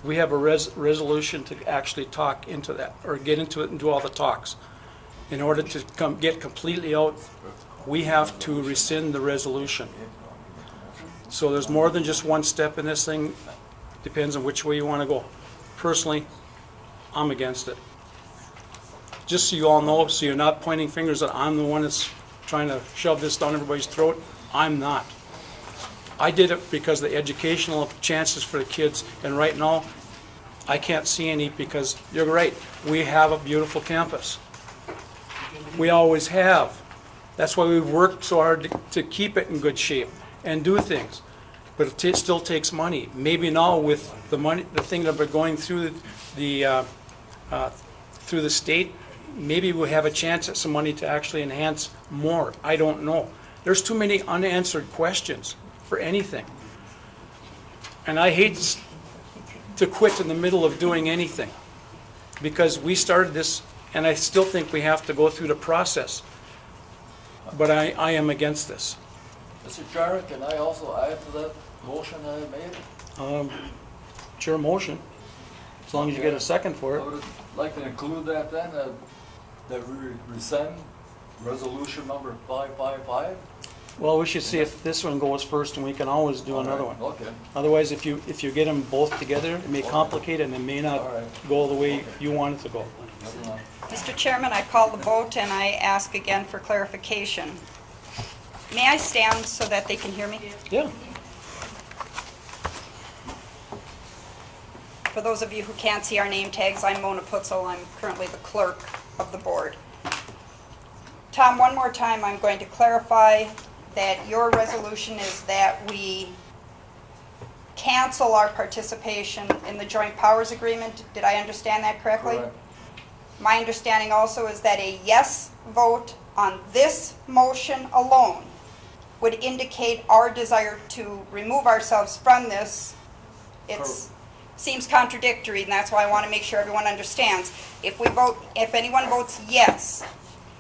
We have a resolution to actually talk into that, or get into it and do all the talks. In order to get completely out, we have to rescind the resolution. So there's more than just one step in this thing. Depends on which way you want to go. Personally, I'm against it. Just so you all know, so you're not pointing fingers that I'm the one that's trying to shove this down everybody's throat. I'm not. I did it because of the educational chances for the kids, and right now, I can't see any, because you're right, we have a beautiful campus. We always have. That's why we've worked so hard to keep it in good shape and do things. But it still takes money. Maybe now with the money, the thing that we're going through the state, maybe we'll have a chance at some money to actually enhance more. I don't know. There's too many unanswered questions for anything. And I hate to quit in the middle of doing anything, because we started this, and I still think we have to go through the process. But I am against this. Mr. Chairman, can I also add to that motion that I made? It's your motion, as long as you get a second for it. I would like to include that then, that we rescind resolution number 555. Well, we should see if this one goes first, and we can always do another one. Okay. Otherwise, if you get them both together, it may complicate and it may not go the way you want it to go. Mr. Chairman, I call the vote and I ask again for clarification. May I stand so that they can hear me? Yeah. For those of you who can't see our name tags, I'm Mona Putzel. I'm currently the clerk of the board. Tom, one more time, I'm going to clarify that your resolution is that we cancel our participation in the joint powers agreement. Did I understand that correctly? Correct. My understanding also is that a yes vote on this motion alone would indicate our desire to remove ourselves from this. It seems contradictory, and that's why I want to make sure everyone understands. If anyone votes yes,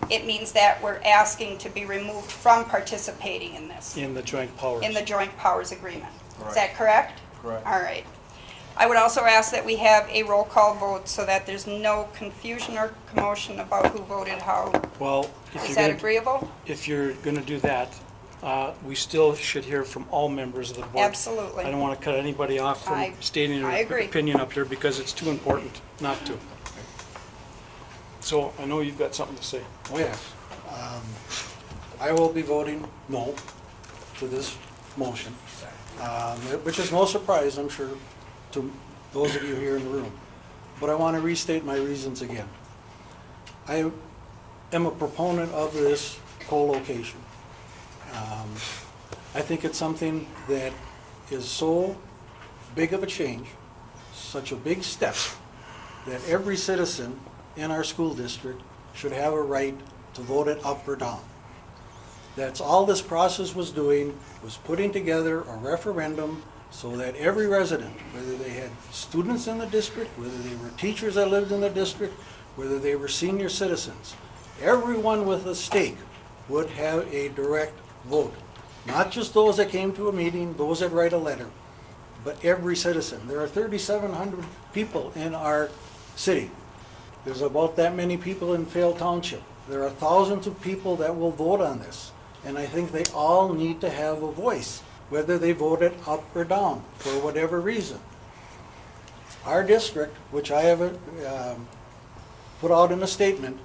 it means that we're asking to be removed from participating in this. In the joint powers. In the joint powers agreement. Correct. Is that correct? Correct. All right. I would also ask that we have a roll call vote so that there's no confusion or commotion about who voted how. Well, Is that agreeable? If you're going to do that, we still should hear from all members of the board. Absolutely. I don't want to cut anybody off from stating I their agree. opinion up here, because it's too important not to. So I know you've got something to say. Oh, yes. I will be voting no to this motion, which is no surprise, I'm sure, to those of you here in the room. But I want to restate my reasons again. I am a proponent of this co-location. I think it's something that is so big of a change, such a big step, that every citizen in our school district should have a right to vote it up or down. That's all this process was doing, was putting together a referendum so that every resident, whether they had students in the district, whether they were teachers that lived in the district, whether they were senior citizens, everyone with a stake would have a direct vote. Not just those that came to a meeting, those that write a letter, but every citizen. There are 3,700 people in our city. There's about that many people in Fail Township. There are thousands of people that will vote on this, and I think they all need to have a voice, whether they vote it up or down, for whatever reason. Our district, which I have put out in a statement,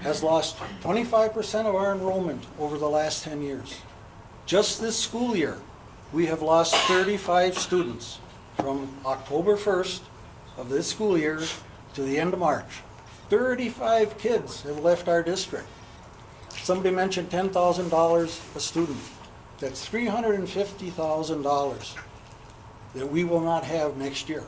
has lost 25% of our enrollment over the last 10 years. Just this school year, we have lost 35 students from October 1st of this school year to the end of March. 35 kids have left our district. Somebody mentioned $10,000 a student. That's $350,000 that we will not have next year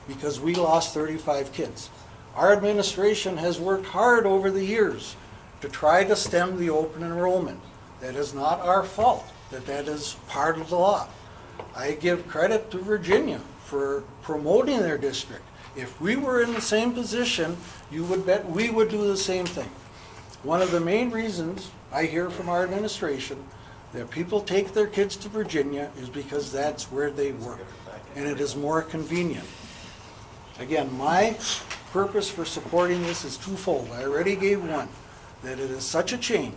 because we lost 35 kids. Our administration has worked hard over the years to try to stem the open enrollment. That is not our fault, that is part of the law. I give credit to Virginia for promoting their district. If we were in the same position, you would bet we would do the same thing. One of the main reasons I hear from our administration that people take their kids to Virginia is because that's where they work, and it is more convenient. Again, my purpose for supporting this is twofold. I already gave one, that it is such a change,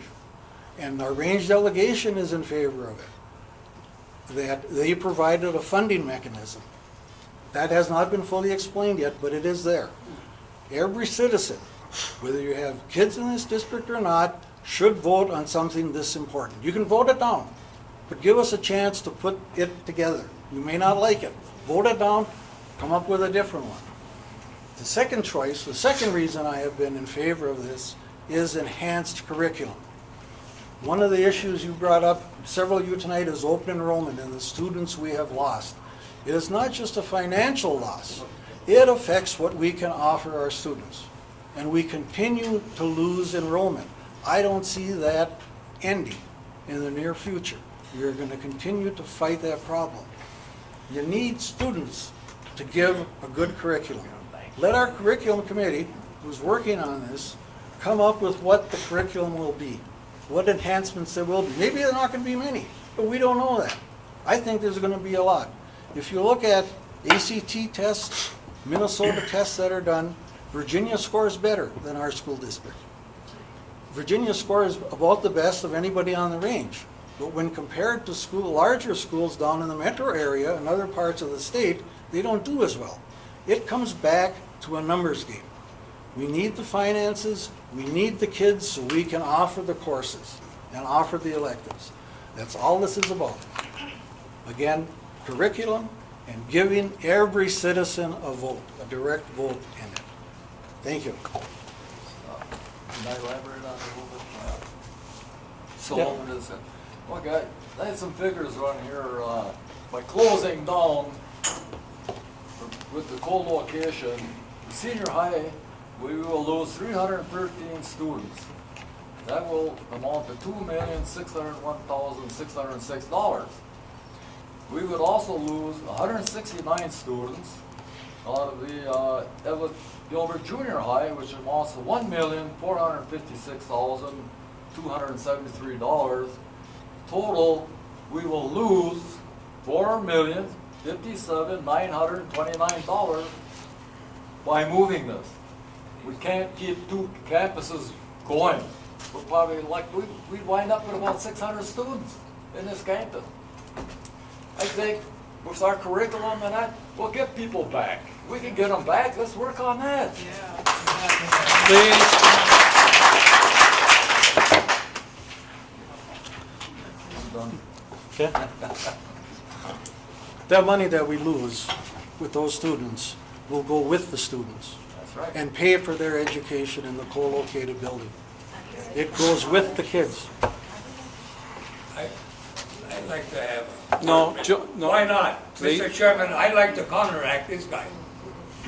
and our range delegation is in favor of it, that they provided a funding mechanism. That has not been fully explained yet, but it is there. Every citizen, whether you have kids in this district or not, should vote on something this important. You can vote it down, but give us a chance to put it together. You may not like it. Vote it down, come up with a different one. The second choice, the second reason I have been in favor of this is enhanced curriculum. One of the issues you brought up, several of you tonight, is open enrollment and the students we have lost. It is not just a financial loss. It affects what we can offer our students. And we continue to lose enrollment. I don't see that ending in the near future. We are going to continue to fight that problem. You need students to give a good curriculum. Let our curriculum committee, who's working on this, come up with what the curriculum will be, what enhancements there will be. Maybe there are not going to be many, but we don't know that. I think there's going to be a lot. If you look at ACT tests, Minnesota tests that are done, Virginia scores better than our school district. Virginia scores about the best of anybody on the range. But when compared to larger schools down in the metro area and other parts of the state, they don't do as well. It comes back to a numbers game. We need the finances, we need the kids so we can offer the courses and offer the electives. That's all this is about. Again, curriculum and giving every citizen a vote, a direct vote in it. Thank you. Can I elaborate on it a little bit? So, Yeah. what is it? Okay, I had some figures on here. By closing down with the co-location, the senior high, we will lose 313 students. That will amount to $2,601,606. We would also lose 169 students out of the Everett Gilbert Junior High, which amounts to $1,456,273. Total, we will lose $4,057,929 by moving this. We can't keep two campuses going. We're probably we'd wind up with about 600 students in this campus. I think with our curriculum and that, we'll get people back. We can get them back. Let's work on that. Okay. That money that we lose with those students will go with the students. That's right. And pay for their education in the co-located building. It goes with the kids. I'd like to have. No, Joe, no. Why not? They- Mr. Chairman, I'd like to counteract this guy.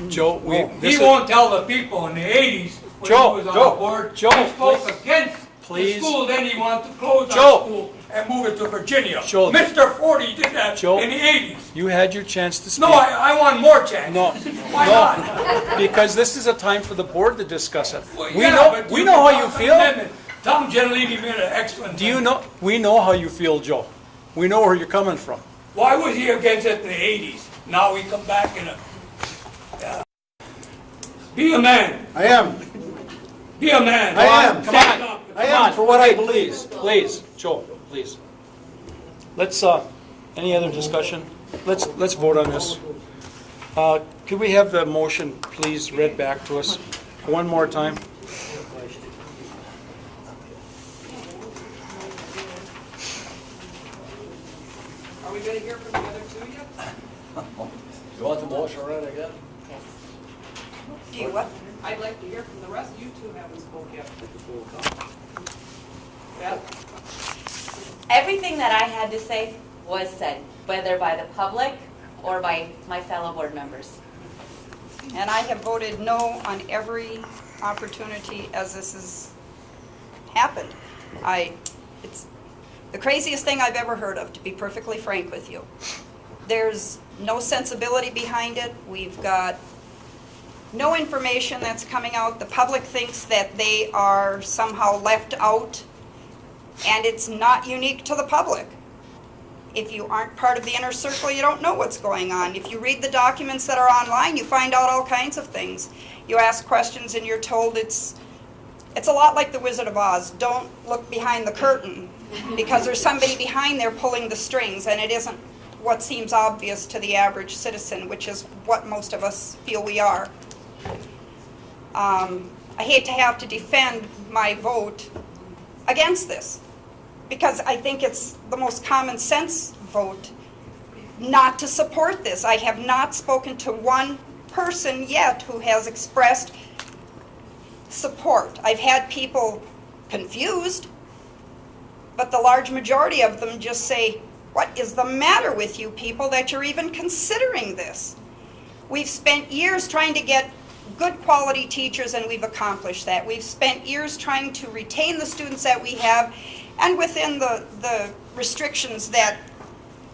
Joe, He won't tell the people in the 80s when Joe, he was on Joe, the board. Joe, He spoke please. against Please. the school, then he wanted to close Joe. our school and move it to Virginia. Joe. Mr. Forty did that Joe. in the 80s. You had your chance to speak. No, I want more chance. No, Why no, not? because this is a time for the board to discuss it. Well, We yeah, know, but we you know can how talk you an feel. amendment. Tom Gentilini made an excellent. Do you know, we know how you feel, Joe. We know where you're coming from. Why was he against it in the 80s? Now we come back in a. Be a man. I am. Be a man. I am. Stand up. I am. For what I believe. Please, Joe, please. Let's, any other discussion? Let's vote on this. Could we have the motion, please, read back to us one more time? Are we gonna hear from the other two yet? You want the motion read again? Do you what? I'd like to hear from the rest. You two haven't spoken yet. Everything that I had to say was said, whether by the public or by my fellow board members. And I have voted no on every opportunity as this has happened. It's the craziest thing I've ever heard of, to be perfectly frank with you. There's no sensibility behind it. We've got no information that's coming out. The public thinks that they are somehow left out, and it's not unique to the public. If you aren't part of the inner circle, you don't know what's going on. If you read the documents that are online, you find out all kinds of things. You ask questions and you're told it's a lot like the Wizard of Oz. Don't look behind the curtain, because there's somebody behind there pulling the strings, and it isn't what seems obvious to the average citizen, which is what most of us feel we are. I hate to have to defend my vote against this, because I think it's the most common sense vote not to support this. I have not spoken to one person yet who has expressed support. I've had people confused, but the large majority of them just say, "What is the matter with you people that you're even considering this?" We've spent years trying to get good quality teachers, and we've accomplished that. We've spent years trying to retain the students that we have, and within the restrictions that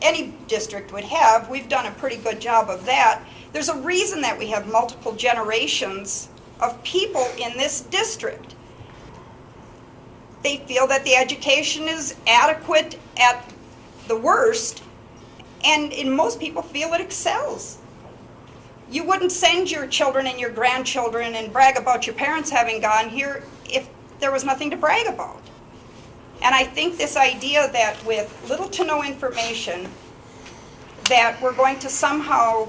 any district would have, we've done a pretty good job of that. There's a reason that we have multiple generations of people in this district. They feel that the education is adequate at the worst, and most people feel it excels. You wouldn't send your children and your grandchildren and brag about your parents having gone here if there was nothing to brag about. And I think this idea that with little to no information, that we're going to somehow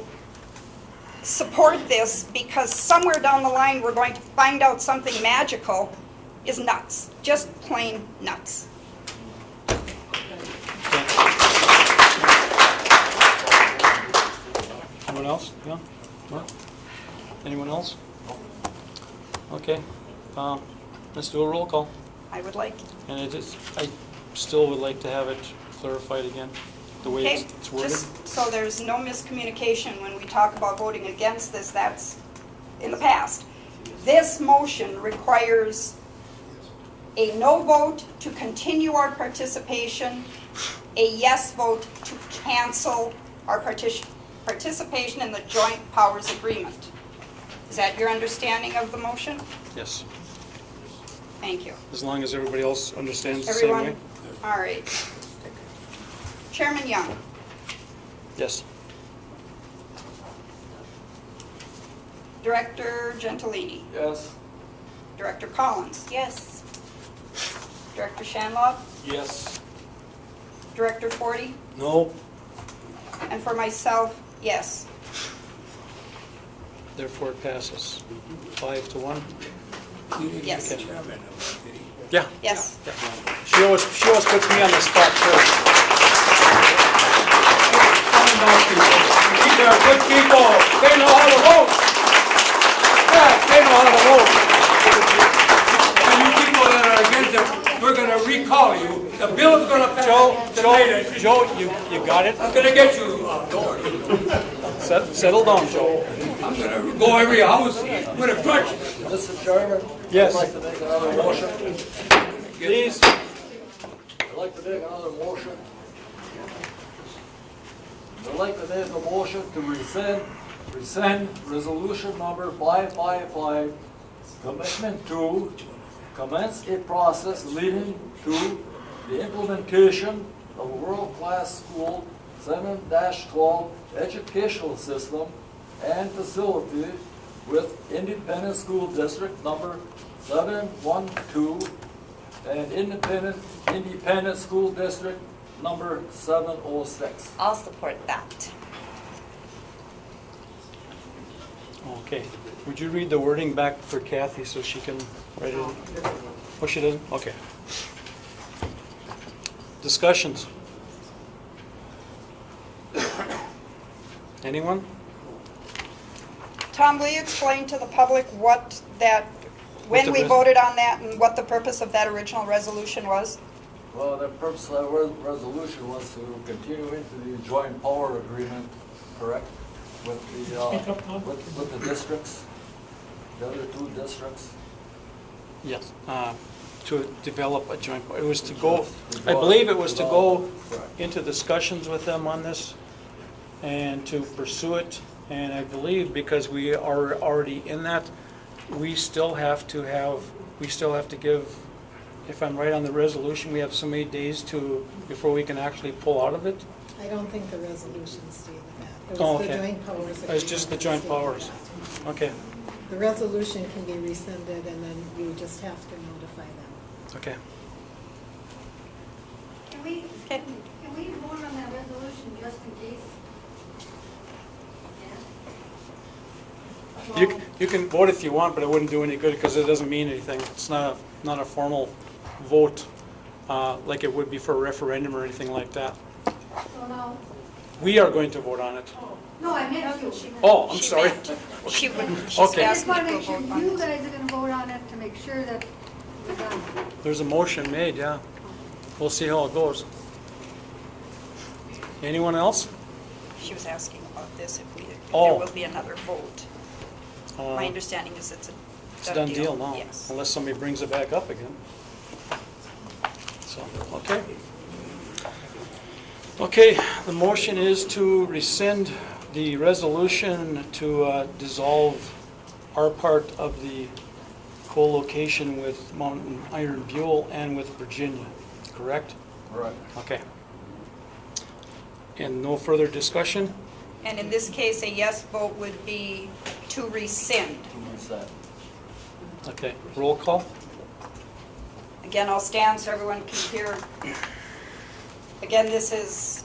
support this because somewhere down the line we're going to find out something magical is nuts. Just plain nuts. Anyone else? Yeah? No? Anyone else? Okay. Let's do a roll call. I would like. And I still would like to have it clarified again, the way Okay, it's worded. just so there's no miscommunication when we talk about voting against this, that's in the past. This motion requires a no vote to continue our participation, a yes vote to cancel our participation in the joint powers agreement. Is that your understanding of the motion? Yes. Thank you. As long as everybody else understands the same way? Everyone? All right. Chairman Young, Yes. Director Gentilini, Yes. Director Collins, Yes. Director Shanlov, Yes. Director Forty, No. and for myself, yes. Therefore it passes. 5-1. Yes. Okay. Yeah. Yes. She always puts me on the spot first. These are good people. They know how to vote. Yeah, they know how to vote. And you people that are against it, we're going to recall you. The bill's going to pass. Joe, you got it? I'm going to get you. Settle down, Joe. I'm going to go every house with a crutch. Mr. Chairman? Yes. I'd like to make another motion. Please. I'd like to make another motion. I'd like to make a motion to rescind resolution number 555, commitment to commence a process leading to the implementation of a world-class school 7-12 educational system and facility with independent school district number 712 and independent school district number 706. I'll support that. Okay. Would you read the wording back for Kathy so she can write it in? Oh, she doesn't? Okay. Discussions? Tom, will you explain to the public what that, when we voted on that and what the purpose of that original resolution was? Well, the purpose of that resolution was to continue into the joint power agreement, correct? With the districts, the other two districts. Yes, to develop a joint, it was to go, I believe it was to go into discussions with them on this and to pursue it. And I believe because we are already in that, we still have to give, if I'm right on the resolution, we have so many days before we can actually pull out of it. I don't think the resolution stated that. It Oh, was the okay. joint powers. It's just the joint powers. Okay, The resolution can be rescinded and then you just have to notify them. okay. Can we vote on that resolution just in case? You can vote if you want, but it wouldn't do any good because it doesn't mean anything. It's not a formal vote like it would be for a referendum or anything like that. So now, We are going to vote on it. no, I meant you. Oh, I'm sorry. She's Okay. I just want to make asking sure to you guys are going to vote on it to make sure that we're done. There's a motion made, yeah. We'll see how it goes. Anyone else? She was asking about this, if there Oh. will be another vote. My understanding is it's a It's a done deal now, Yes. unless somebody brings it back up again. So, okay. Okay, the motion is to rescind the resolution to dissolve our part of the co-location with Mountain Iron Buell and with Virginia, correct? Right. Okay. And no further discussion? And in this case, a yes vote would be to rescind. Okay, roll call? Again, I'll stand so everyone can hear. Again, this is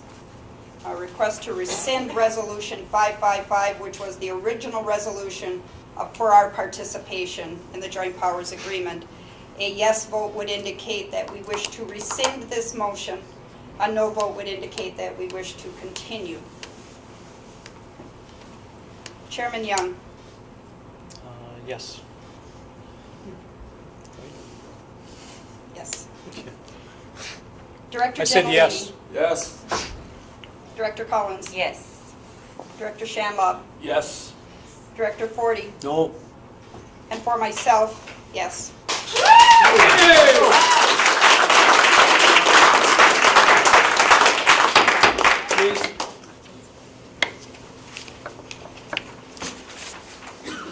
a request to rescind Resolution 555, which was the original resolution for our participation in the Joint Powers Agreement. A yes vote would indicate that we wish to rescind this motion. A no vote would indicate that we wish to continue. Chairman Young. Yes. Yes. Director I said Gentilini. yes. Yes. Director Collins. Yes. Director Shanlob. Yes. Director Forty. No. And for myself, yes. Please.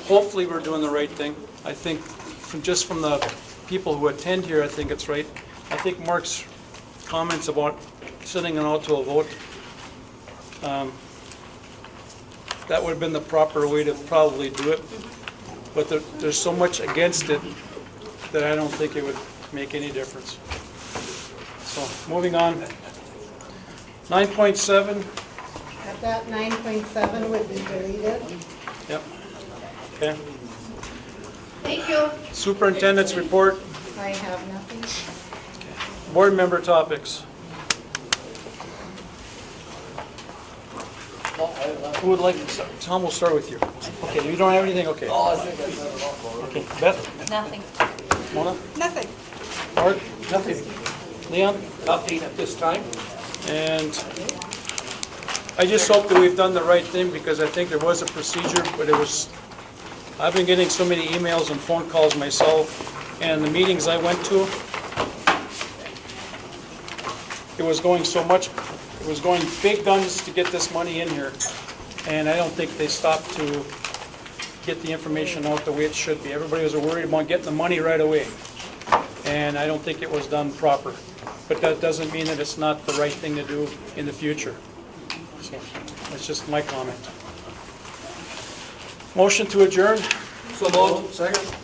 Hopefully we're doing the right thing. I think from the people who attend here, I think it's right. I think Mark's comments about sending it out to a vote, that would have been the proper way to probably do it. But there's so much against it that I don't think it would make any difference. So, moving on. 9.7. That 9.7 would be deleted. Yep. Okay. Thank you. Superintendent's report. I have nothing. Board member topics. Who would like to start? Tom, we'll start with you. Okay, you don't have anything? Okay. Oh, I think I said enough already. Okay, Beth? Nothing. Mona? Nothing. Mark? Nothing. Leon? Nothing at this time. And I just hope that we've done the right thing because I think there was a procedure, but I've been getting so many emails and phone calls myself, and the meetings I went to, it was going big guns to get this money in here, and I don't think they stopped to get the information out the way it should be. Everybody was worried about getting the money right away, and I don't think it was done proper. But that doesn't mean that it's not the right thing to do in the future. So that's just my comment. Motion to adjourn? So moved. Second.